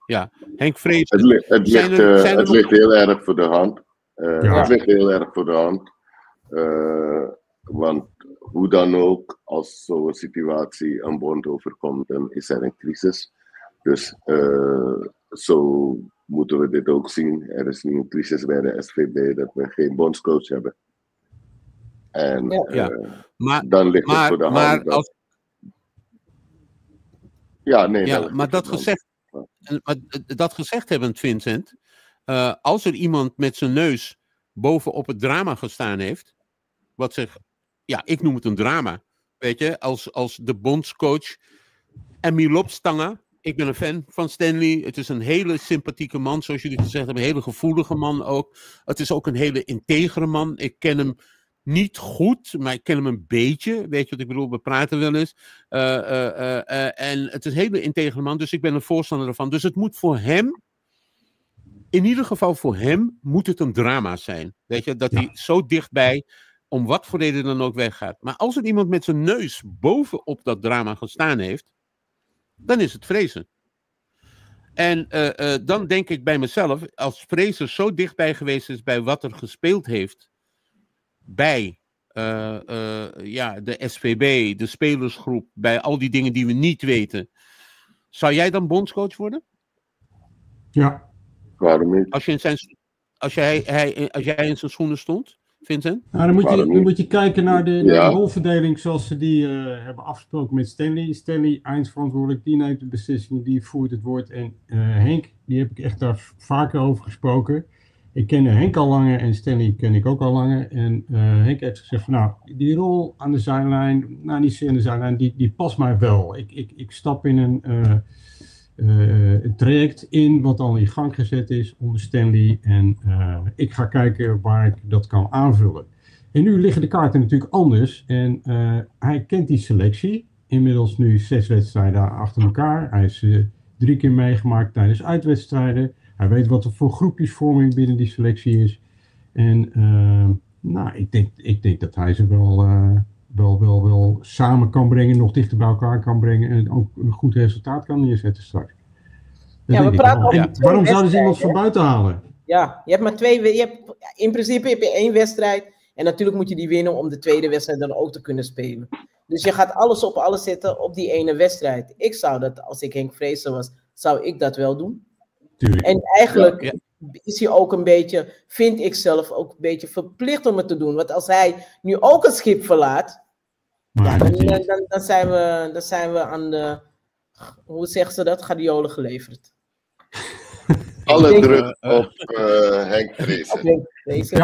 [SPEAKER 2] Ja.
[SPEAKER 1] Henk Vrezer.
[SPEAKER 4] Het ligt heel erg voor de hand. Het ligt heel erg voor de hand. Want hoe dan ook, als zo'n situatie een bond overkomt, dan is er een crisis. Dus zo moeten we dit ook zien. Er is nu een crisis bij de SVB dat we geen bondscoach hebben. En dan ligt het voor de hand.
[SPEAKER 1] Maar dat gezegd hebbend, Vincent, als er iemand met zijn neus bovenop het drama gestaan heeft, wat zegt, ja, ik noem het een drama, weet je, als de bondscoach Emil Lopstanga. Ik ben een fan van Stanley. Het is een hele sympathieke man, zoals jullie gezegd hebben, een hele gevoelige man ook. Het is ook een hele integere man. Ik ken hem niet goed, maar ik ken hem een beetje. Weet je wat ik bedoel? We praten wel eens. En het is een hele integere man, dus ik ben een voorstander ervan. Dus het moet voor hem, in ieder geval voor hem, moet het een drama zijn. Weet je, dat hij zo dichtbij, om wat voor reden dan ook, weggaat. Maar als er iemand met zijn neus bovenop dat drama gestaan heeft, dan is het Vrezen. En dan denk ik bij mezelf, als Vrezen zo dichtbij geweest is bij wat er gespeeld heeft bij de SVB, de spelersgroep, bij al die dingen die we niet weten. Zou jij dan bondscoach worden?
[SPEAKER 3] Ja.
[SPEAKER 4] Waarom niet?
[SPEAKER 1] Als jij in zijn schoenen stond, Vincent?
[SPEAKER 3] Nou, dan moet je kijken naar de rolverdeling zoals ze die hebben afgesproken met Stanley. Stanley, eindverantwoordelijk, die neemt de beslissingen, die voert het woord. En Henk, die heb ik echt daar vaker over gesproken. Ik ken Henk al langer en Stanley ken ik ook al langer. En Henk heeft gezegd van nou, die rol aan de zijlijn, nou niet zozeer aan de zijlijn, die past mij wel. Ik stap in een traject in wat al in gang gezet is onder Stanley. En ik ga kijken waar ik dat kan aanvullen. En nu liggen de kaarten natuurlijk anders. En hij kent die selectie. Inmiddels nu 6 wedstrijden achter elkaar. Hij is 3 keer meegemaakt tijdens uitwedstrijden. Hij weet wat er voor groepjesvorming binnen die selectie is. En ik denk dat hij ze wel samen kan brengen, nog dichter bij elkaar kan brengen en ook een goed resultaat kan neerzetten straks.
[SPEAKER 2] We praten over
[SPEAKER 3] waarom zouden ze iemand van buiten halen?
[SPEAKER 2] Ja, je hebt maar 2. In principe heb je 1 wedstrijd. En natuurlijk moet je die winnen om de tweede wedstrijd dan ook te kunnen spelen. Dus je gaat alles op alles zetten op die ene wedstrijd. Ik zou dat, als ik Henk Vrezen was, zou ik dat wel doen.
[SPEAKER 3] Tuurlijk.
[SPEAKER 2] En eigenlijk is hij ook een beetje, vind ik zelf, ook een beetje verplicht om het te doen. Want als hij nu ook een schip verlaat, dan zijn we aan de, hoe zeggen ze dat, gadiolen geleverd.
[SPEAKER 4] Alle druk op Henk Vrezen.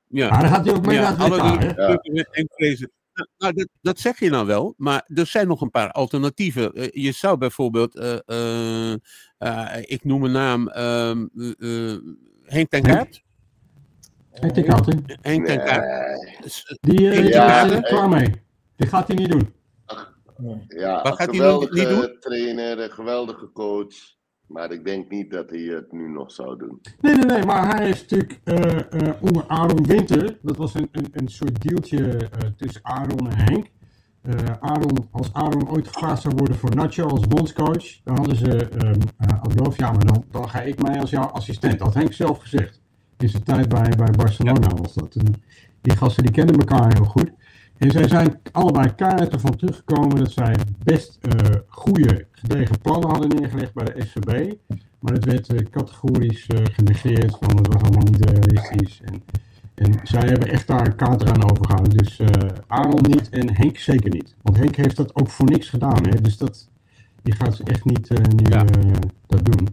[SPEAKER 3] Ja. Maar dan gaat hij ook mee naar het
[SPEAKER 1] Henk Vrezen. Nou, dat zeg je nou wel, maar er zijn nog een paar alternatieven. Je zou bijvoorbeeld, ik noem een naam, Henk ten Kaat.
[SPEAKER 3] Henk ten Kaat,
[SPEAKER 1] Henk ten Kaat.
[SPEAKER 3] Die is klaar mee. Die gaat hij niet doen.
[SPEAKER 4] Ja,
[SPEAKER 1] wat gaat
[SPEAKER 4] hij
[SPEAKER 1] niet doen?
[SPEAKER 4] Trainer, een geweldige coach. Maar ik denk niet dat hij het nu nog zou doen.
[SPEAKER 3] Nee, maar hij is natuurlijk onder Aaron Winter. Dat was een soort dealtje tussen Aaron en Henk. Als Aaron ooit gevraagd zou worden voor Nacho als bondscoach, dan hadden ze beloofd, ja, maar dan ga ik mee als jouw assistent. Dat had Henk zelf gezegd. In zijn tijd bij Barcelona was dat. En die gasten die kennen elkaar heel goed. En zij zijn allebei keihard ervan teruggekomen dat zij best goede, gedegen plannen hadden neergelegd bij de SVB. Maar het werd categorisch genegeerd, want het was allemaal niet realistisch. En zij hebben echt daar een kaart aan overgehouden. Dus Aaron niet en Henk zeker niet. Want Henk heeft dat ook voor niks gedaan. Hè? Dus die gaat ze echt niet dat doen.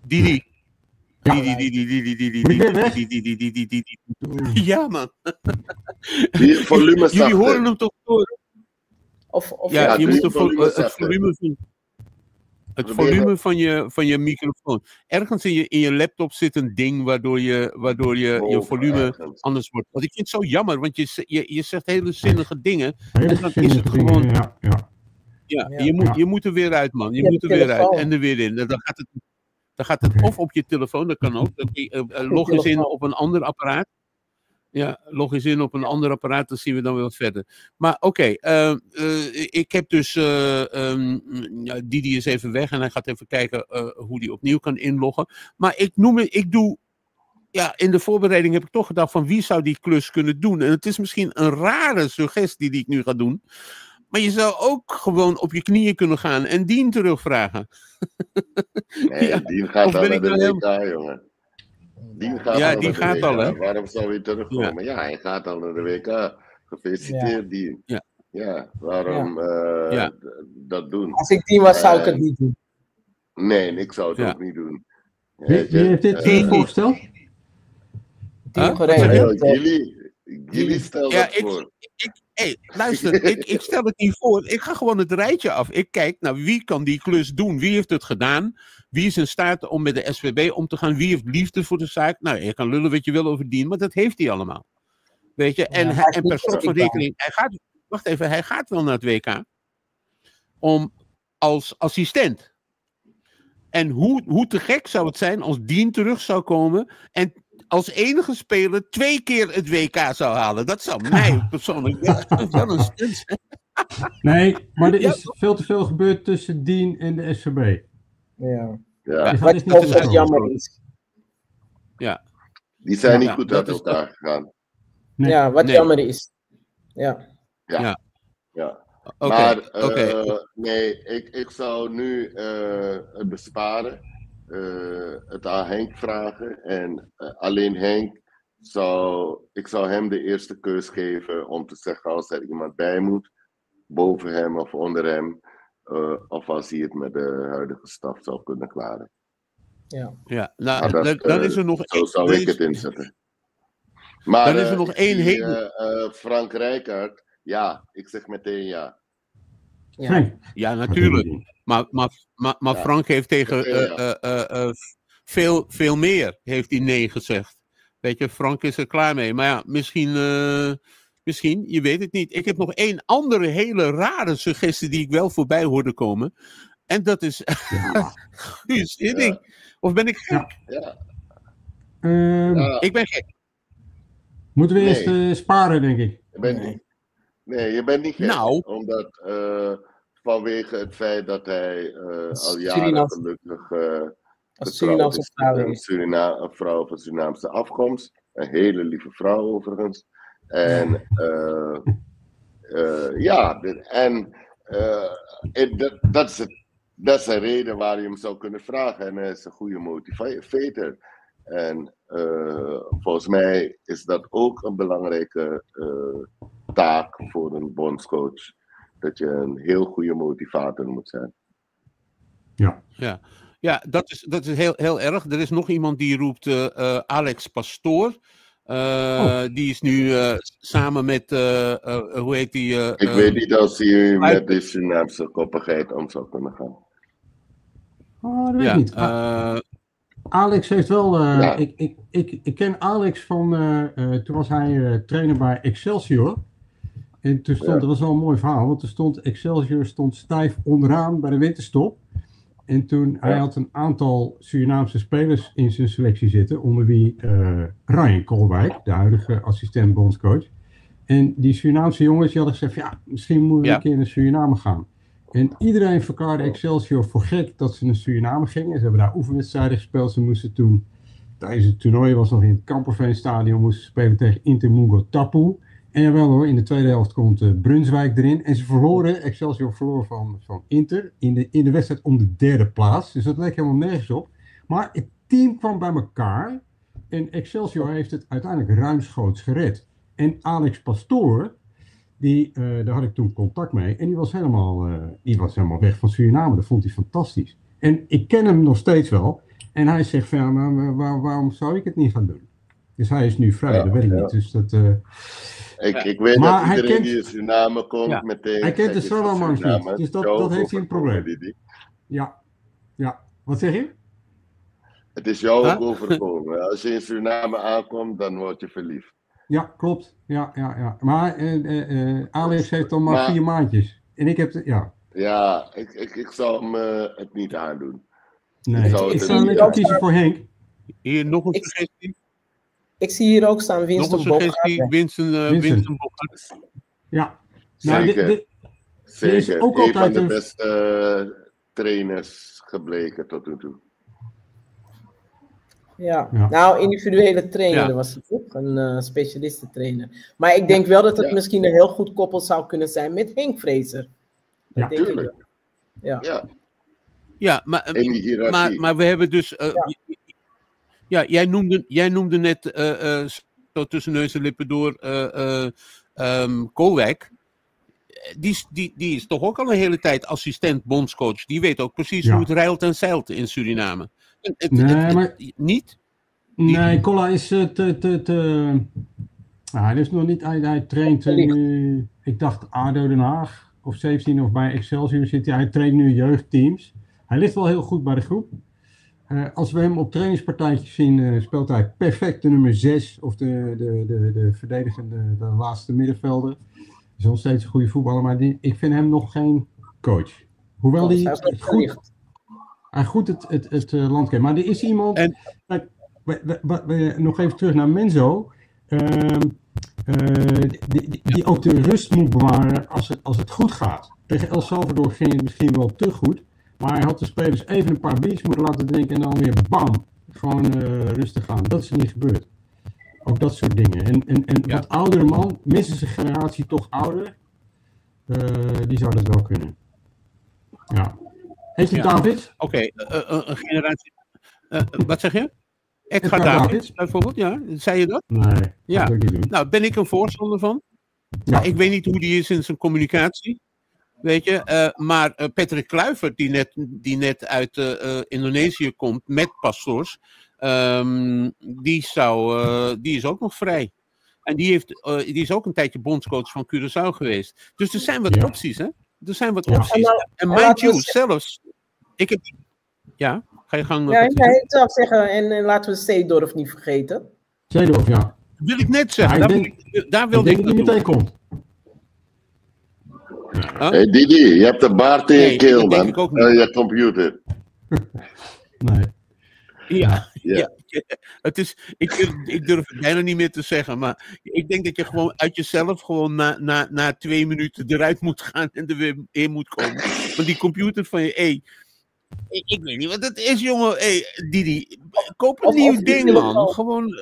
[SPEAKER 1] Die. Ja, man.
[SPEAKER 4] Die volume
[SPEAKER 1] jullie horen hem toch door? Je moet het volume van je microfoon. Ergens in je laptop zit een ding waardoor je volume anders wordt. Want ik vind het zo jammer, want je zegt hele zinnige dingen. En dan is het gewoon. Je moet er weer uit, man. Je moet er weer uit en er weer in. Dan gaat het of op je telefoon, dat kan ook. Log eens in op een ander apparaat. Ja, log eens in op een ander apparaat, dan zien we dan wel verder. Maar oké, ik heb dus... Didi is even weg en hij gaat even kijken hoe die opnieuw kan inloggen. Maar in de voorbereiding heb ik toch gedacht van wie zou die klus kunnen doen. En het is misschien een rare suggestie die ik nu ga doen. Maar je zou ook gewoon op je knieën kunnen gaan en Dien terugvragen.
[SPEAKER 4] Nee, Dien gaat al naar de WK, jongen.
[SPEAKER 1] Die gaat al, hè?
[SPEAKER 4] Waarom zou hij terugkomen? Ja, hij gaat al naar de WK. Gefeliciteerd, Dien. Ja, waarom dat doen?
[SPEAKER 2] Als ik Dien was, zou ik het niet doen.
[SPEAKER 4] Nee, ik zou het ook niet doen.
[SPEAKER 3] Wie heeft dit voorgesteld?
[SPEAKER 4] Gilly stelt dat voor.
[SPEAKER 1] Luister, ik stel het niet voor. Ik ga gewoon het rijtje af. Ik kijk naar wie kan die klus doen. Wie heeft het gedaan? Wie is in staat om met de SVB om te gaan? Wie heeft liefde voor de zaak? Nou, je kan lullen wat je wil over Dien, maar dat heeft hij allemaal. Weet je? En per slot van rekening, hij gaat wel naar het WK. Als assistent. En hoe te gek zou het zijn als Dien terug zou komen en als enige speler 2 keer het WK zou halen. Dat zou mij persoonlijk wel een stunt zijn.
[SPEAKER 3] Nee, maar er is veel te veel gebeurd tussen Dien en de SVB.
[SPEAKER 2] Wat ook jammer is.
[SPEAKER 4] Die zijn niet goed uit elkaar gegaan.
[SPEAKER 3] Nee.
[SPEAKER 2] Ja, wat
[SPEAKER 1] Nee.
[SPEAKER 2] jammer is. Ja.
[SPEAKER 4] Ja.
[SPEAKER 1] Oké,
[SPEAKER 4] Maar
[SPEAKER 1] oké.
[SPEAKER 4] nee, ik zou nu het besparen. Het aan Henk vragen. En alleen Henk ik zou hem de eerste keus geven om te zeggen als er iemand bij moet. Boven hem of onder hem. Of als hij het met de huidige staf zou kunnen klaren.
[SPEAKER 2] Ja.
[SPEAKER 1] Ja, nou,
[SPEAKER 4] Maar dat,
[SPEAKER 1] dan is er nog
[SPEAKER 4] zo zou ik het inzetten. Maar
[SPEAKER 1] Dan is er nog
[SPEAKER 4] ik
[SPEAKER 1] één
[SPEAKER 4] zie,
[SPEAKER 1] hele...
[SPEAKER 4] Frank Rijkaard, ja, ik zeg meteen ja.
[SPEAKER 2] Ja.
[SPEAKER 3] Nee.
[SPEAKER 1] Ja,
[SPEAKER 3] Dat
[SPEAKER 1] natuurlijk.
[SPEAKER 3] doen we niet.
[SPEAKER 1] Maar
[SPEAKER 4] Ja.
[SPEAKER 1] Frank heeft tegen
[SPEAKER 4] Ja.
[SPEAKER 1] veel meer heeft hij nee gezegd. Weet je, Frank is er klaar mee. Maar ja, misschien, je weet het niet. Ik heb nog één andere hele rare suggestie die ik wel voorbij hoorde komen. En dat is Guus Hiddink.
[SPEAKER 4] Ja.
[SPEAKER 1] Of ben ik gek?
[SPEAKER 4] Ja.
[SPEAKER 3] Ja.
[SPEAKER 1] Ik ben gek.
[SPEAKER 3] Moeten we
[SPEAKER 4] Nee.
[SPEAKER 3] eerst sparen, denk ik.
[SPEAKER 4] Je bent niet gek.
[SPEAKER 1] Nou.
[SPEAKER 4] Omdat vanwege het feit dat hij al jaren
[SPEAKER 2] Surinaams-
[SPEAKER 4] gelukkig
[SPEAKER 2] Als
[SPEAKER 4] getrouwd
[SPEAKER 2] Surinaamse
[SPEAKER 4] is
[SPEAKER 2] vrouw
[SPEAKER 4] met een,
[SPEAKER 2] is.
[SPEAKER 4] een vrouw van Surinaamse afkomst. Een hele lieve vrouw overigens. En dat is een reden waar je hem zou kunnen vragen. En hij is een goede motivator. En volgens mij is dat ook een belangrijke taak voor een bondscoach. Dat je een heel goede motivator moet zijn.
[SPEAKER 1] Ja, dat is heel erg. Er is nog iemand die roept Alex Pastoor. Die is nu samen met, hoe heet die?
[SPEAKER 4] Ik weet niet als hij met de Surinaamse koppigheid om zou kunnen gaan.
[SPEAKER 3] Oh, dat weet ik niet. Alex heeft wel...
[SPEAKER 4] Ja.
[SPEAKER 3] Ik ken Alex van... toen was hij trainer bij Excelsior. En toen stond... Dat was wel een mooi verhaal. Want Excelsior stond stijf onderaan bij de winterstop. En toen... Hij had een aantal Surinaamse spelers in zijn selectie zitten. Onder wie Ryan Koolwijk, de huidige assistent bondscoach. En die Surinaamse jongens die hadden gezegd... Ja, misschien moeten we een keer naar Suriname gaan. En iedereen verklaarde Excelsior voor gek dat ze naar Suriname gingen. Ze hebben daar oefenwedstrijden gespeeld. Ze moesten toen, tijdens het toernooi was nog in het Kamperveenstadion, moesten spelen tegen Intermungo Tapu. En jawel hoor, in de tweede helft komt Brunswijk erin. En ze verloren, Excelsior verloor van Inter in de wedstrijd om de derde plaats. Dus dat leek helemaal nergens op. Maar het team kwam bij elkaar. En Excelsior heeft het uiteindelijk ruimschoots gered. En Alex Pastoor... daar had ik toen contact mee. En die was helemaal weg van Suriname. Dat vond hij fantastisch. En ik ken hem nog steeds wel. En hij zegt van ja, maar waarom zou ik het niet gaan doen? Dus hij is nu vrij, dat weet ik niet. Dus dat,
[SPEAKER 4] ik weet dat iedereen die in Suriname komt meteen...
[SPEAKER 3] Hij kent de Salamangs niet. Dus dat heeft hij een probleem. Ja. Wat zeg je?
[SPEAKER 4] Het is jou ook overkomen. Als je in Suriname aankomt, dan word je verliefd.
[SPEAKER 3] Ja, klopt. Ja. Maar Alex heeft dan maar 4 maandjes. En ik heb...
[SPEAKER 4] Ja, ik zou hem het niet aandoen.
[SPEAKER 3] Nee, ik zou lekker kiezen voor Henk.
[SPEAKER 1] Hier nog een suggestie.
[SPEAKER 2] Ik zie hier ook staan Winston
[SPEAKER 1] Bogarde.
[SPEAKER 3] Ja.
[SPEAKER 4] Zeker. Zeker.
[SPEAKER 3] Ook
[SPEAKER 4] een van
[SPEAKER 3] altijd
[SPEAKER 4] de beste trainers gebleken tot nu toe.
[SPEAKER 2] Ja, nou individuele trainer, dat was het ook, een specialistentrainer. Maar ik denk wel dat het misschien een heel goed koppel zou kunnen zijn met Henk Vrezer.
[SPEAKER 3] Ja,
[SPEAKER 4] tuurlijk.
[SPEAKER 1] Ja, maar we hebben dus... jij noemde net zo tussen neus en lippen door Koolwijk. Die is toch ook al een hele tijd assistent bondscoach. Die weet ook precies hoe het rijlt en zeilt in Suriname. Niet?
[SPEAKER 3] Nee, Kolla is hij is nog niet... Hij traint nu... Ik dacht ADO Den Haag of 17 of bij Excelsior zit hij. Hij traint nu jeugdteams. Hij ligt wel heel goed bij de groep. Als we hem op trainingspartijtjes zien, speelt hij perfect de nummer 6 of de verdedigende, de laatste middenvelder. Is nog steeds een goede voetballer, maar ik vind hem nog geen coach. Hoewel hij goed het land kent. Maar er is iemand... nog even terug naar Menzo. Die ook de rust moet bewaren als het goed gaat. Tegen El Salvador ging het misschien wel te goed. Maar hij had de spelers even een paar biertjes moeten laten drinken en dan weer bam. Gewoon rustig gaan. Dat is niet gebeurd. Ook dat soort dingen. En wat oudere man, minstens een generatie toch ouder, die zou dat wel kunnen. Ja. Heeft u David?
[SPEAKER 1] Oké, een generatie... wat zeg je? Edgar Davids, bijvoorbeeld, ja. Zei je dat?
[SPEAKER 3] Nee,
[SPEAKER 1] ja.
[SPEAKER 3] Dat niet doen.
[SPEAKER 1] Nou, ben ik een voorstander van.
[SPEAKER 3] Ja.
[SPEAKER 1] Ik weet niet hoe die is in zijn communicatie. Weet je, maar Patrick Kluivert, die net uit Indonesië komt met Pastoors, die is ook nog vrij. En die is ook een tijdje bondscoach van Curaçao geweest. Dus er zijn wat opties, hè? Er zijn wat opties. En mind you, zelfs... Ja, ga je gang.
[SPEAKER 2] Ja, ik zou zeggen, en laten we Seedorf niet vergeten.
[SPEAKER 3] Seedorf, ja.
[SPEAKER 1] Dat wil ik net zeggen. Daar
[SPEAKER 3] wil
[SPEAKER 1] ik
[SPEAKER 3] niet meteen komt.
[SPEAKER 4] Hey Didi, je hebt een baard in je keel, man. Je computer.
[SPEAKER 3] Nee.
[SPEAKER 1] Ja. Ik durf het bijna niet meer te zeggen, maar ik denk dat je gewoon uit jezelf gewoon na 2 minuten eruit moet gaan en er weer in moet komen. Want die computer van je, ik weet niet wat het is, jongen. Didi, koop een nieuw ding, man. Gewoon...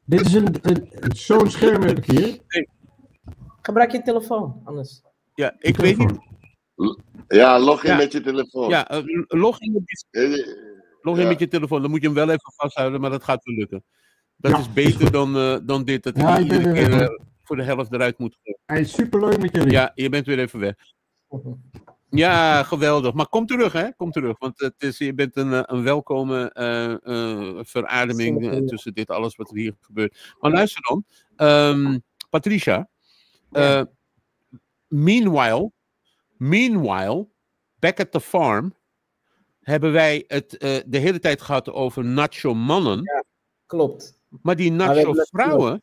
[SPEAKER 3] Dit is zo'n scherm heb ik hier.
[SPEAKER 2] Gebruik je telefoon, anders.
[SPEAKER 1] Ja, ik weet niet.
[SPEAKER 4] Ja, log in met je telefoon.
[SPEAKER 1] Ja, log in met je telefoon. Dan moet je hem wel even vasthouden, maar dat gaat wel lukken. Dat is beter dan dit. Dat je iedere keer voor de helft eruit moet gaan.
[SPEAKER 3] Hij is superleuk met jullie.
[SPEAKER 1] Ja, je bent weer even weg. Ja, geweldig. Maar kom terug, hè. Kom terug. Want je bent een welkome verademing tussen dit alles wat er hier gebeurt. Maar luister dan. Patricia. Meanwhile, back at the farm, hebben wij het de hele tijd gehad over nacho mannen.
[SPEAKER 2] Ja, klopt.
[SPEAKER 1] Maar die nacho vrouwen,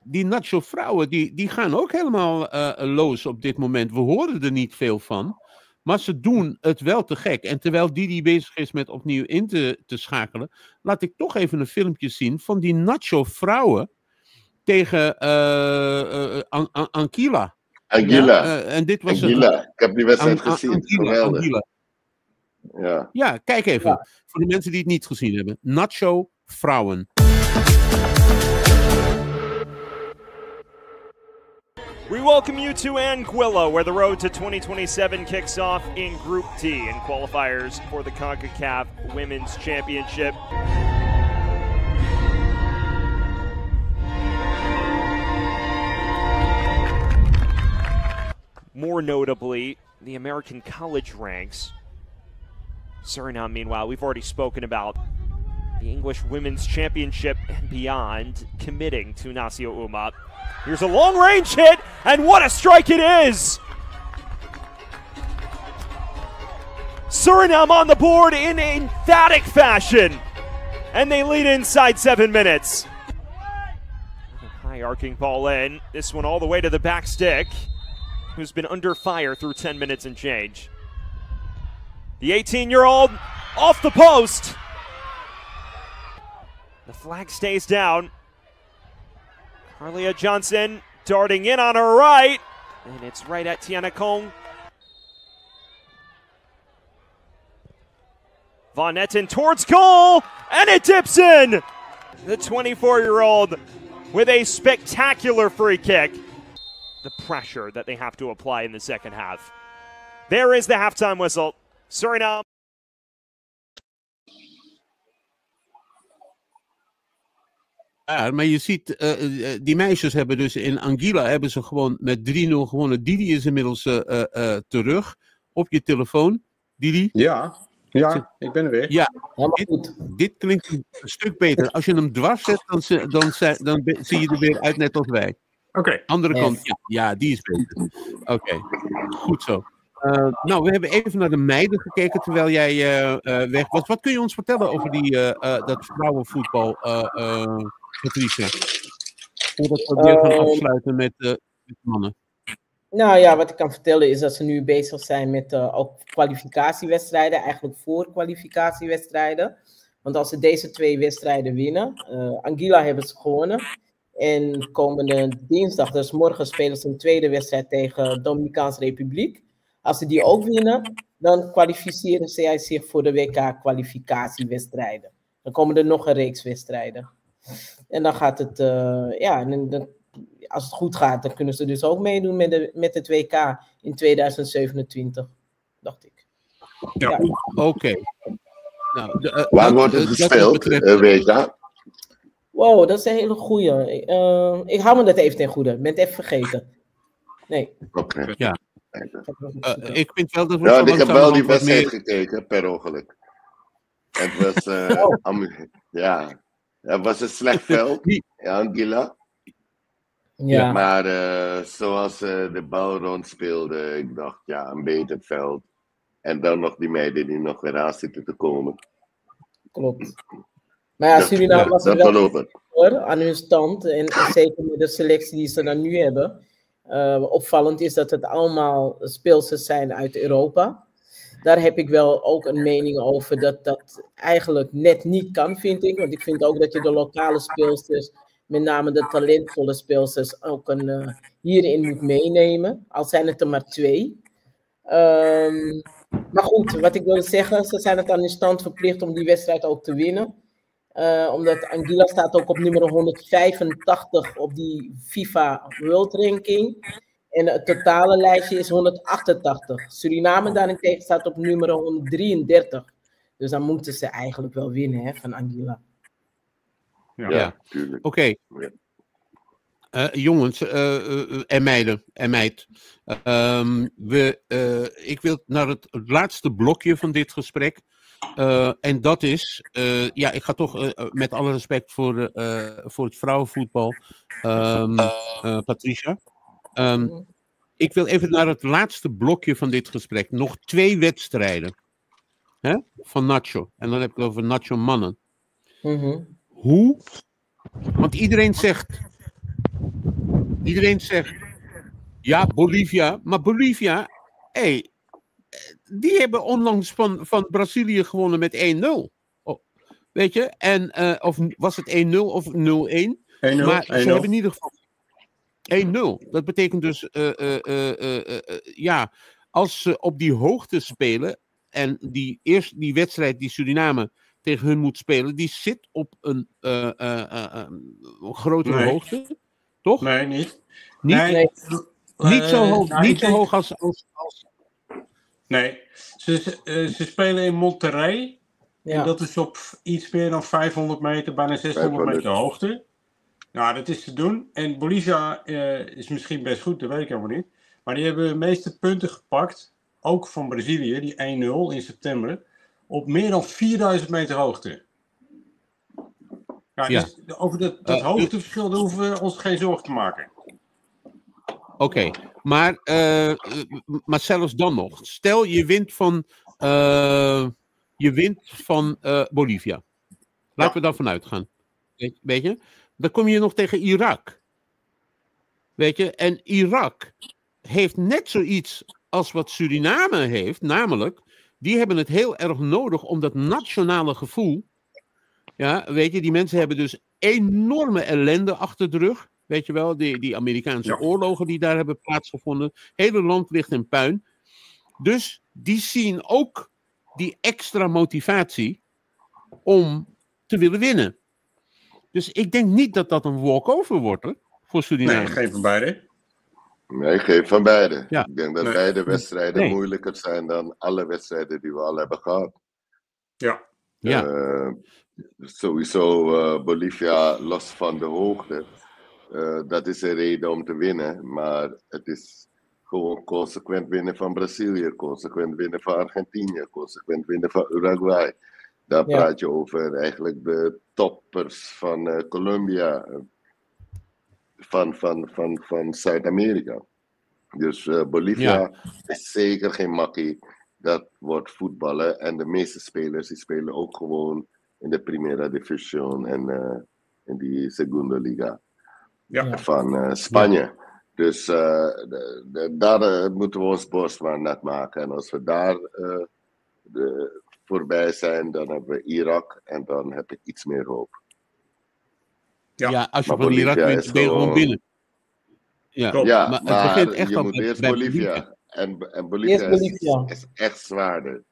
[SPEAKER 1] die nacho vrouwen, die gaan ook helemaal los op dit moment. We horen er niet veel van, maar ze doen het wel te gek. En terwijl die bezig is met opnieuw in te schakelen, laat ik toch even een filmpje zien van die nacho vrouwen tegen Anguilla.
[SPEAKER 4] Anguilla.
[SPEAKER 1] En dit was
[SPEAKER 4] Anguilla. Ik heb die wedstrijd gezien.
[SPEAKER 1] Anguilla.
[SPEAKER 4] Ja,
[SPEAKER 1] kijk even. Ja. Voor de mensen die het niet gezien hebben. Nacho vrouwen.
[SPEAKER 6] We welcome you to Anguilla, where the road to 2027 kicks off in Group D in qualifiers for the CONCACAF Women's Championship. More notably, the American college ranks. Suriname, meanwhile, we've already spoken about the English Women's Championship and beyond, committing to Nasio Uma. Here's a long-range hit, and what a strike it is! Suriname on the board in emphatic fashion, and they lead inside 7 minutes. High arcing ball in, this one all the way to the back stick, who's been under fire through 10 minutes and change. The 18-year-old off the post. The flag stays down. Carlia Johnson darting in on her right, and it's right at Tiana Kong. Von Etten towards goal, and it dips in! The 24-year-old with a spectacular free kick. The pressure that they have to apply in the second half. There is the halftime whistle. Suriname.
[SPEAKER 1] Ja, maar je ziet, die meisjes hebben dus in Anguilla hebben ze gewoon met 3-0 gewonnen. Didi is inmiddels terug op je telefoon. Didi?
[SPEAKER 7] Ja, ik ben er weer.
[SPEAKER 1] Ja, dit klinkt een stuk beter. Als je hem dwars zet, dan zie je er weer uit net als wij.
[SPEAKER 7] Oké.
[SPEAKER 1] Andere kant, ja, die is beter. Oké, goed zo. Nou, we hebben even naar de meiden gekeken terwijl jij weg was. Wat kun je ons vertellen over dat vrouwenvoetbal, Patricia? Voordat we weer gaan afsluiten met de mannen.
[SPEAKER 2] Nou ja, wat ik kan vertellen is dat ze nu bezig zijn met ook kwalificatiewedstrijden. Eigenlijk voor kwalificatiewedstrijden. Want als ze deze 2 wedstrijden winnen, Anguilla hebben ze gewonnen. En komende dinsdag, dus morgen, spelen ze een tweede wedstrijd tegen Dominicaanse Republiek. Als ze die ook winnen, dan kwalificeren zij zich voor de WK-kwalificatiewedstrijden. Dan komen er nog een reeks wedstrijden. En dan gaat het, als het goed gaat, dan kunnen ze dus ook meedoen met het WK in 2027, dacht ik.
[SPEAKER 6] Ja.
[SPEAKER 1] Oké. Nou,
[SPEAKER 4] Waar wordt het gespeeld, WK?
[SPEAKER 2] Wow, dat is een hele goeie. Ik hou me dat even ten goede. Ik ben het even vergeten. Nee.
[SPEAKER 4] Oké.
[SPEAKER 1] Ja. Ik vind wel dat we
[SPEAKER 4] Ja, ik heb wel die
[SPEAKER 1] wat
[SPEAKER 4] wedstrijd
[SPEAKER 1] meer...
[SPEAKER 4] gekeken, per ongeluk. Het was, het was een slecht veld, Anguilla.
[SPEAKER 2] Ja.
[SPEAKER 4] Maar zoals de bal rondspeelde, ik dacht, ja, een beter veld. En dan nog die meiden die nog weer aan zitten te komen.
[SPEAKER 2] Klopt. Maar ja, Suriname was er wel voor aan hun stand. En zeker met de selectie die ze dan nu hebben. Opvallend is dat het allemaal speelsters zijn uit Europa. Daar heb ik wel ook een mening over dat dat eigenlijk net niet kan, vind ik. Want ik vind ook dat je de lokale speelsters, met name de talentvolle speelsters, ook hierin moet meenemen. Al zijn het er maar 2. Maar goed, wat ik wil zeggen, ze zijn het aan hun stand verplicht om die wedstrijd ook te winnen. Omdat Anguilla staat ook op nummer 185 op die FIFA World Ranking. En het totale lijstje is 188. Suriname daarentegen staat op nummer 133. Dus dan moeten ze eigenlijk wel winnen, hè, van Anguilla.
[SPEAKER 1] Ja. Oké. Jongens en meiden en meid. Ik wil naar het laatste blokje van dit gesprek. En dat is, ik ga toch met alle respect voor het vrouwenvoetbal, Patricia. Ik wil even naar het laatste blokje van dit gesprek. Nog 2 wedstrijden van Nacho. En dan heb ik het over Nacho mannen. Hoe? Want iedereen zegt, ja, Bolivia. Maar Bolivia, die hebben onlangs van Brazilië gewonnen met 1-0. Weet je? En, of was het 1-0 of 0-1? Maar ze hebben in ieder geval 1-0. Dat betekent dus, als ze op die hoogte spelen, en die wedstrijd die Suriname tegen hun moet spelen, die zit op een grotere hoogte, toch?
[SPEAKER 3] Nee, niet.
[SPEAKER 1] Niet zo hoog, niet zo hoog als...
[SPEAKER 3] Nee, ze spelen in Monterrey. Ja. En dat is op iets meer dan 500 meter, bijna 600 meter hoogte. Nou, dat is te doen. En Bolivia is misschien best goed, dat weet ik helemaal niet. Maar die hebben de meeste punten gepakt, ook van Brazilië, die 1-0 in september, op meer dan 4000 meter hoogte. Ja. Dus over dat hoogteverschil hoeven we ons geen zorgen te maken.
[SPEAKER 1] Oké, maar zelfs dan nog. Stel, je wint van Bolivia. Laten we daarvan uitgaan. Weet je? Dan kom je nog tegen Irak. Weet je? En Irak heeft net zoiets als wat Suriname heeft. Namelijk, die hebben het heel erg nodig om dat nationale gevoel. Ja, weet je, die mensen hebben dus enorme ellende achter de rug. Weet je wel, die Amerikaanse oorlogen die daar hebben plaatsgevonden. Het hele land ligt in puin. Dus die zien ook die extra motivatie om te willen winnen. Dus ik denk niet dat dat een walkover wordt, hè, voor Suriname.
[SPEAKER 3] Nee, geen van beide.
[SPEAKER 4] Nee, geen van beide.
[SPEAKER 1] Ja.
[SPEAKER 4] Ik denk dat beide wedstrijden moeilijker zijn dan alle wedstrijden die we al hebben gehad.
[SPEAKER 3] Ja.
[SPEAKER 4] Sowieso Bolivia los van de hoogte. Dat is een reden om te winnen. Maar het is gewoon consequent winnen van Brazilië. Consequent winnen van Argentinië. Consequent winnen van Uruguay. Daar praat je over eigenlijk de toppers van Colombia. Van Zuid-Amerika. Dus Bolivia is zeker geen makkie. Dat wordt voetballen. En de meeste spelers die spelen ook gewoon in de Primera División en in die Segunda Liga van Spanje. Ja. Dus daar moeten we ons borst maar nat maken. En als we daar voorbij zijn, dan hebben we Irak en dan heb ik iets meer hoop.
[SPEAKER 1] Ja, als je van Irak wint, ben je gewoon binnen.
[SPEAKER 4] Ja,
[SPEAKER 1] maar het begint echt
[SPEAKER 4] je moet eerst Bolivia. En Bolivia is echt zwaarder.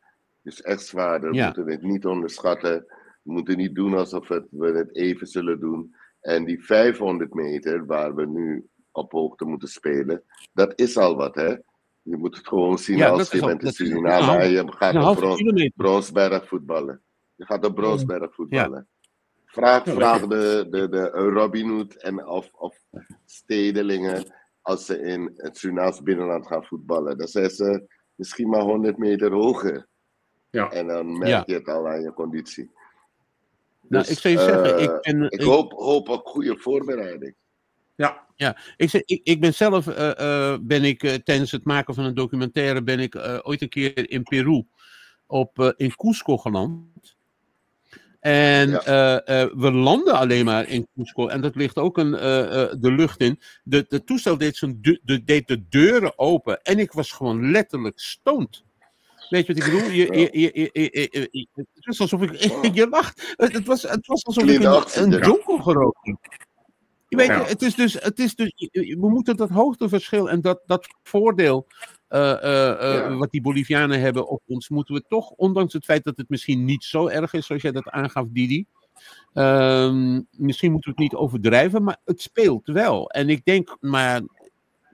[SPEAKER 4] Dus echt zwaarder. We moeten dit niet onderschatten. We moeten niet doen alsof we het even zullen doen. En die 500 meter waar we nu op hoogte moeten spelen, dat is al wat, hè? Je moet het gewoon zien als je bent in Suriname en je gaat op Bronsberg voetballen. Je gaat op Bronsberg voetballen. Vraag de Robin Hood en of stedelingen als ze in het Surinaams binnenland gaan voetballen. Dan zijn ze misschien maar 100 meter hoger. Ja. En dan merk je het al aan je conditie. Dus,
[SPEAKER 1] ik zou je zeggen,
[SPEAKER 4] ik hoop op goede voorbereiding.
[SPEAKER 1] Ja, ik ben zelf, tijdens het maken van een documentaire, ben ik ooit een keer in Peru in Cusco geland. En we landen alleen maar in Cusco. En dat ligt ook de lucht in. De toestel deed de deuren open. En ik was gewoon letterlijk stoned. Weet je wat ik bedoel? Het was alsof je lacht. Het was alsof ik een jonkel gerookt. Je weet, het is dus, we moeten dat hoogteverschil en dat voordeel wat die Bolivianen hebben op ons, moeten we toch, ondanks het feit dat het misschien niet zo erg is, zoals jij dat aangaf, Didi. Misschien moeten we het niet overdrijven, maar het speelt wel. En ik denk, maar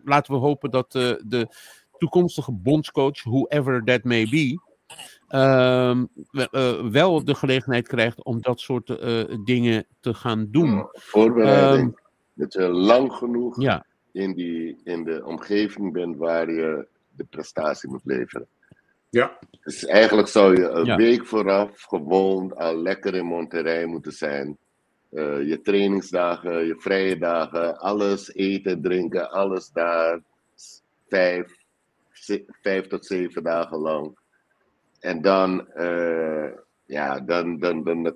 [SPEAKER 1] laten we hopen dat de toekomstige bondscoach, whoever that may be, wel de gelegenheid krijgt om dat soort dingen te gaan doen.
[SPEAKER 4] Voorbereiding. Dat je lang genoeg in de omgeving bent waar je de prestatie moet leveren.
[SPEAKER 7] Ja.
[SPEAKER 4] Dus eigenlijk zou je een week vooraf gewoon al lekker in Monterrey moeten zijn. Je trainingsdagen, je vrije dagen, alles eten, drinken, alles daar. 5 tot 7 dagen lang. En dan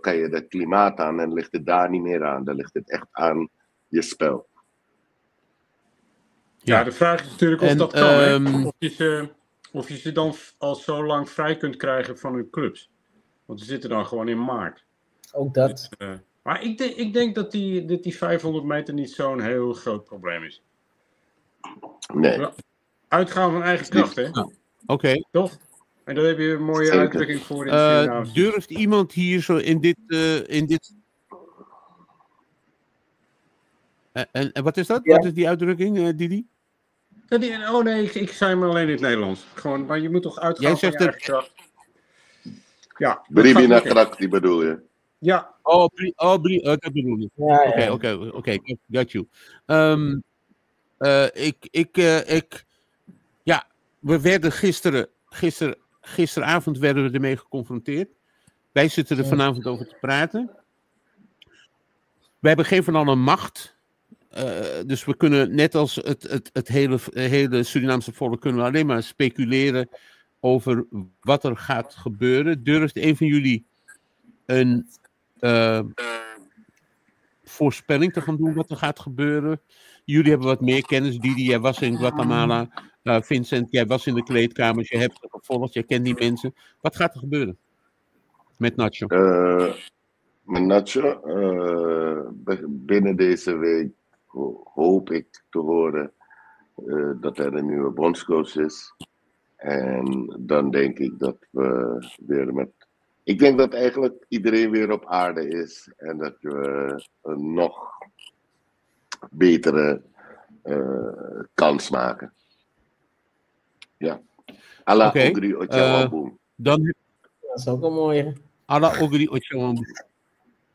[SPEAKER 4] kan je het klimaat aan en ligt het daar niet meer aan. Dan ligt het echt aan je spel.
[SPEAKER 7] Ja, de vraag is natuurlijk of dat kan. Of je ze dan al zo lang vrij kunt krijgen van hun clubs. Want ze zitten dan gewoon in maart.
[SPEAKER 2] Ook dat.
[SPEAKER 7] Maar ik denk dat die 500 meter niet zo'n heel groot probleem is.
[SPEAKER 4] Nee.
[SPEAKER 7] Uitgaan van eigen kracht, hè?
[SPEAKER 1] Oké.
[SPEAKER 7] Toch? En daar heb je een mooie uitdrukking voor in Suriname.
[SPEAKER 1] Durft iemand hier zo in dit... En wat is dat? Ja. Wat is die uitdrukking, Didi?
[SPEAKER 7] Ik zei maar alleen in het Nederlands. Gewoon, maar je moet toch uitgaan van je eigen kracht. Ja.
[SPEAKER 4] Bribina Krakti bedoel je?
[SPEAKER 7] Ja.
[SPEAKER 1] Dat bedoel je. Oké, got you. We werden gisteravond werden we ermee geconfronteerd. Wij zitten er vanavond over te praten. We hebben geen van allen macht. Dus we kunnen, net als het hele Surinaamse volk, kunnen we alleen maar speculeren over wat er gaat gebeuren. Durft een van jullie een voorspelling te gaan doen wat er gaat gebeuren? Jullie hebben wat meer kennis. Didi, jij was in Guatemala. Vincent, jij was in de kleedkamers. Je hebt het gevolgd. Jij kent die mensen. Wat gaat er gebeuren met Nacho?
[SPEAKER 4] Met Nacho? Binnen deze week hoop ik te horen dat er een nieuwe bondscoach is. En dan denk ik dat we weer ik denk dat eigenlijk iedereen weer op aarde is. En dat we een nog betere kans maken. Ja. Alla Ogri Ochawamboom.
[SPEAKER 2] Dat is ook een mooie.
[SPEAKER 1] Alla Ogri Ochawamboom.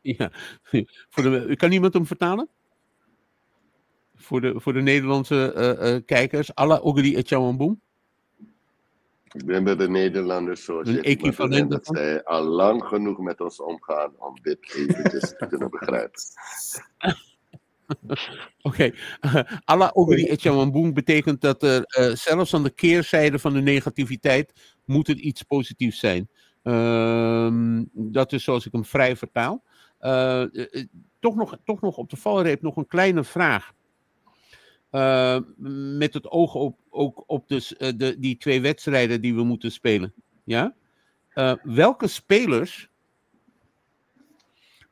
[SPEAKER 1] Ja. Kan iemand hem vertalen? Voor de Nederlandse kijkers. Alla Ogri Ochawamboom.
[SPEAKER 4] Ik denk dat de Nederlanders zoals dat zij al lang genoeg met ons omgaan om dit eventjes te kunnen begrijpen.
[SPEAKER 1] Oké. Alla Ogri Ochawamboom betekent dat er zelfs aan de keerzijde van de negativiteit moet er iets positiefs zijn. Dat is zoals ik hem vrij vertaal. Toch nog op de valreep nog een kleine vraag. Met het oog ook op die 2 wedstrijden die we moeten spelen. Ja? Welke spelers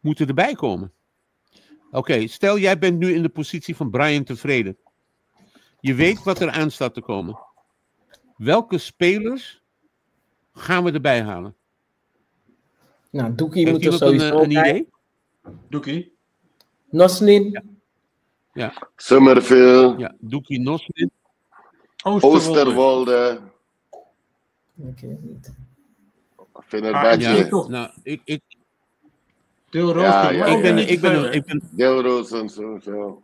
[SPEAKER 1] moeten erbij komen? Oké, stel jij bent nu in de positie van Brian Tevreden. Je weet wat er aan staat te komen. Welke spelers gaan we erbij halen?
[SPEAKER 2] Nou, Doekie
[SPEAKER 1] Heeft
[SPEAKER 2] moet er
[SPEAKER 1] iemand
[SPEAKER 2] sowieso
[SPEAKER 1] een
[SPEAKER 2] bij.
[SPEAKER 1] idee?
[SPEAKER 7] Doekie.
[SPEAKER 2] Noslin.
[SPEAKER 1] Ja.
[SPEAKER 4] Summerville.
[SPEAKER 1] Ja, Doekie Noslin.
[SPEAKER 4] Oosterwolde.
[SPEAKER 2] Ik weet het niet.
[SPEAKER 4] Fenerbahce.
[SPEAKER 7] Ja, toch.
[SPEAKER 1] Nou,
[SPEAKER 7] Deelroos.
[SPEAKER 4] Ja, ja,
[SPEAKER 1] ik ben
[SPEAKER 7] niet
[SPEAKER 4] Deelrozen sowieso.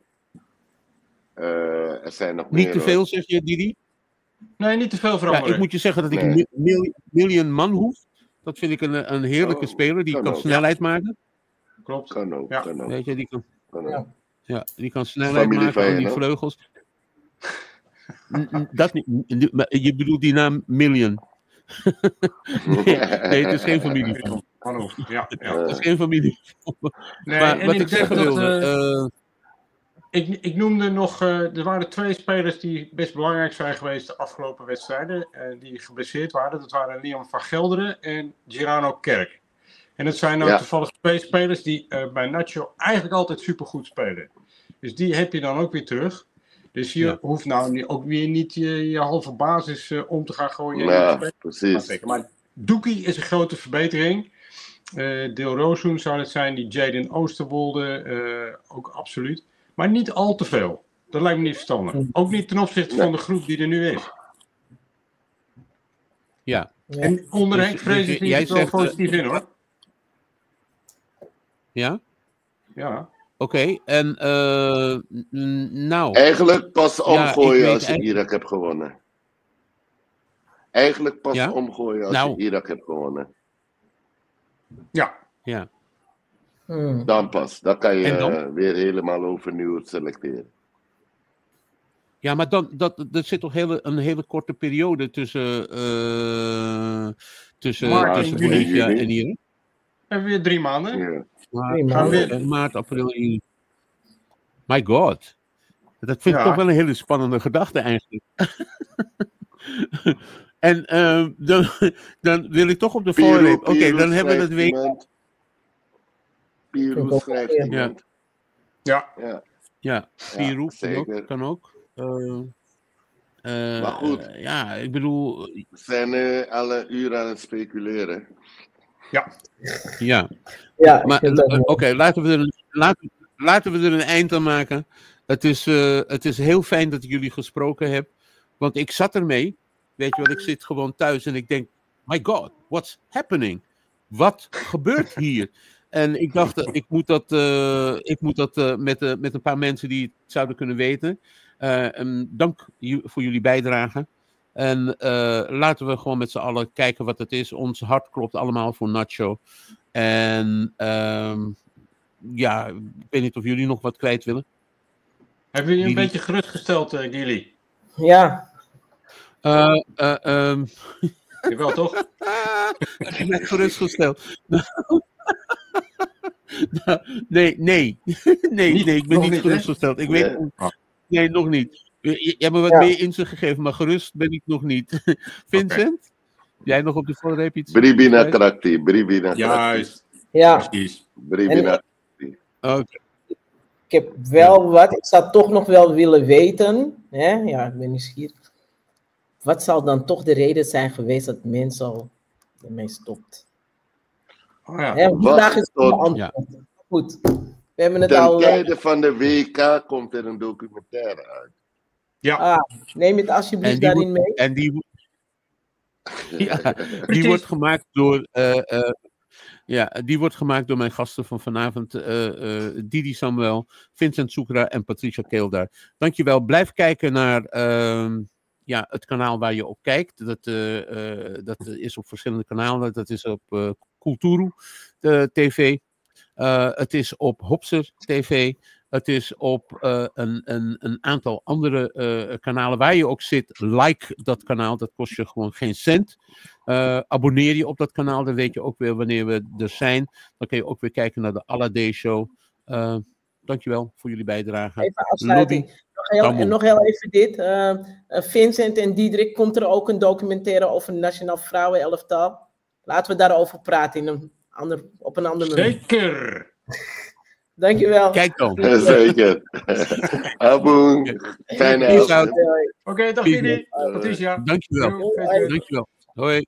[SPEAKER 4] Er zijn nog
[SPEAKER 1] niet
[SPEAKER 4] meer.
[SPEAKER 1] te veel, zeg je, Didi?
[SPEAKER 7] Nee, niet te veel
[SPEAKER 1] Ja,
[SPEAKER 7] veranderen.
[SPEAKER 1] ik moet je zeggen dat ik
[SPEAKER 4] Nee.
[SPEAKER 1] een Million Manhoef, dat vind ik een heerlijke speler. Die
[SPEAKER 4] kan
[SPEAKER 1] kan
[SPEAKER 4] ook.
[SPEAKER 1] snelheid maken.
[SPEAKER 7] Klopt.
[SPEAKER 4] Kan ook,
[SPEAKER 7] Ja.
[SPEAKER 4] kan ook.
[SPEAKER 1] Weet je, die kan,
[SPEAKER 4] Kan ook.
[SPEAKER 1] ja, die kan snelheid
[SPEAKER 4] Familie
[SPEAKER 1] maken
[SPEAKER 4] van
[SPEAKER 1] aan
[SPEAKER 4] je,
[SPEAKER 1] die
[SPEAKER 4] no?
[SPEAKER 1] vleugels. Dat niet. Maar je bedoelt die naam Million. Nee, het is geen familie van.
[SPEAKER 7] Ja.
[SPEAKER 1] Het is geen familie.
[SPEAKER 7] Nee,
[SPEAKER 1] Maar
[SPEAKER 7] en
[SPEAKER 1] wat ik zeggen
[SPEAKER 7] dat,
[SPEAKER 1] wilde.
[SPEAKER 7] Ik noemde nog, er waren 2 spelers die best belangrijk zijn geweest de afgelopen wedstrijden, die geblesseerd waren. Dat waren Leon van Gelderen en Girano Kerk. En dat zijn ook toevallig 2 spelers die bij Nacho eigenlijk altijd supergoed spelen. Dus die heb je dan ook weer terug. Dus je hoeft nou ook weer niet je halve basis om te gaan gooien.
[SPEAKER 4] Ja, precies.
[SPEAKER 7] Maar Doekie is een grote verbetering. Deel Rooshoen zou het zijn, die Jaden Oosterwolde ook absoluut. Maar niet al te veel. Dat lijkt me niet verstandig. Ook niet ten opzichte van de groep die er nu is.
[SPEAKER 1] Ja.
[SPEAKER 7] En onder Henk Vrezen zie ik het wel positief in, hoor.
[SPEAKER 1] Ja?
[SPEAKER 7] Ja.
[SPEAKER 1] Oké, en nou.
[SPEAKER 4] Eigenlijk pas omgooien als je
[SPEAKER 1] eigenlijk...
[SPEAKER 4] Irak hebt gewonnen. Eigenlijk pas
[SPEAKER 1] Ja?
[SPEAKER 4] omgooien als je Irak hebt gewonnen.
[SPEAKER 7] Ja.
[SPEAKER 1] Ja.
[SPEAKER 4] Dan pas. Dan kan je weer helemaal overnieuw selecteren.
[SPEAKER 1] Ja, maar er zit toch een hele korte periode tussen Bolivia en Irak?
[SPEAKER 7] En weer 3 maanden.
[SPEAKER 4] Ja.
[SPEAKER 1] Maart, april, juni. My god. Dat vind ik toch wel een hele spannende gedachte eigenlijk. En dan wil ik toch op de voorreep. Oké, dan hebben we het week.
[SPEAKER 4] Piru schrijft iemand.
[SPEAKER 1] Ja, Piru kan ook.
[SPEAKER 4] Maar goed.
[SPEAKER 1] Ja, ik bedoel.
[SPEAKER 4] We zijn alle uren aan het speculeren.
[SPEAKER 1] Ja. Maar oké, laten we er een eind aan maken. Het is heel fijn dat ik jullie gesproken heb. Want ik zat ermee. Weet je wel, ik zit gewoon thuis en ik denk, my god, what's happening? Wat gebeurt hier? En ik dacht, ik moet dat met een paar mensen die het zouden kunnen weten. Dank voor jullie bijdrage. En laten we gewoon met z'n allen kijken wat het is. Ons hart klopt allemaal voor Nacho. En ja, ik weet niet of jullie nog wat kwijt willen.
[SPEAKER 7] Hebben jullie een beetje gerustgesteld, Gilly?
[SPEAKER 2] Ja.
[SPEAKER 7] Jawel, toch?
[SPEAKER 1] Ik ben gerustgesteld. Nee, ik ben niet gerustgesteld. Ik weet nee, nog niet. Je hebt me wat meer inzicht gegeven, maar gerust ben ik nog niet. Vincent? Jij nog op de voorreep iets?
[SPEAKER 4] Bribina Trakti.
[SPEAKER 7] Juist.
[SPEAKER 2] Ja.
[SPEAKER 4] Bribina.
[SPEAKER 1] Oké.
[SPEAKER 2] Ik heb wel wat, ik zou toch nog wel willen weten. Hè? Ja, ik ben nieuwsgierig. Wat zal dan toch de reden zijn geweest dat mensen ermee stopt?
[SPEAKER 7] Oh ja.
[SPEAKER 2] Hè, die vraag is beantwoord. Ja. Goed. We hebben het
[SPEAKER 4] Ten tijde van de WK komt er een documentaire uit.
[SPEAKER 7] Ja.
[SPEAKER 2] Neem het alsjeblieft daarin mee.
[SPEAKER 1] En die wordt gemaakt door... die wordt gemaakt door mijn gasten van vanavond. Didi Samuel, Vincent Soekra en Patricia Keeldaar. Dankjewel. Blijf kijken naar het kanaal waar je op kijkt. Dat is op verschillende kanalen. Dat is op Kulturu TV. Het is op Hopser TV. Het is op een aantal andere kanalen waar je ook zit. Like dat kanaal, dat kost je gewoon geen cent. Abonneer je op dat kanaal, dan weet je ook weer wanneer we er zijn. Dan kun je ook weer kijken naar de Alla Show. Dankjewel voor jullie bijdrage.
[SPEAKER 2] Even afsluiting. Nog heel even dit. Vincent en Diederik, komt er ook een documentaire over een Nationaal Vrouwenelftal? Laten we daarover praten op een ander moment.
[SPEAKER 7] Zeker!
[SPEAKER 2] Dankjewel.
[SPEAKER 1] Kijk dan.
[SPEAKER 4] Zeker. Aboen. Fijne avond.
[SPEAKER 7] Oké, dag jullie. Patricia.
[SPEAKER 1] Dankjewel. Hoi.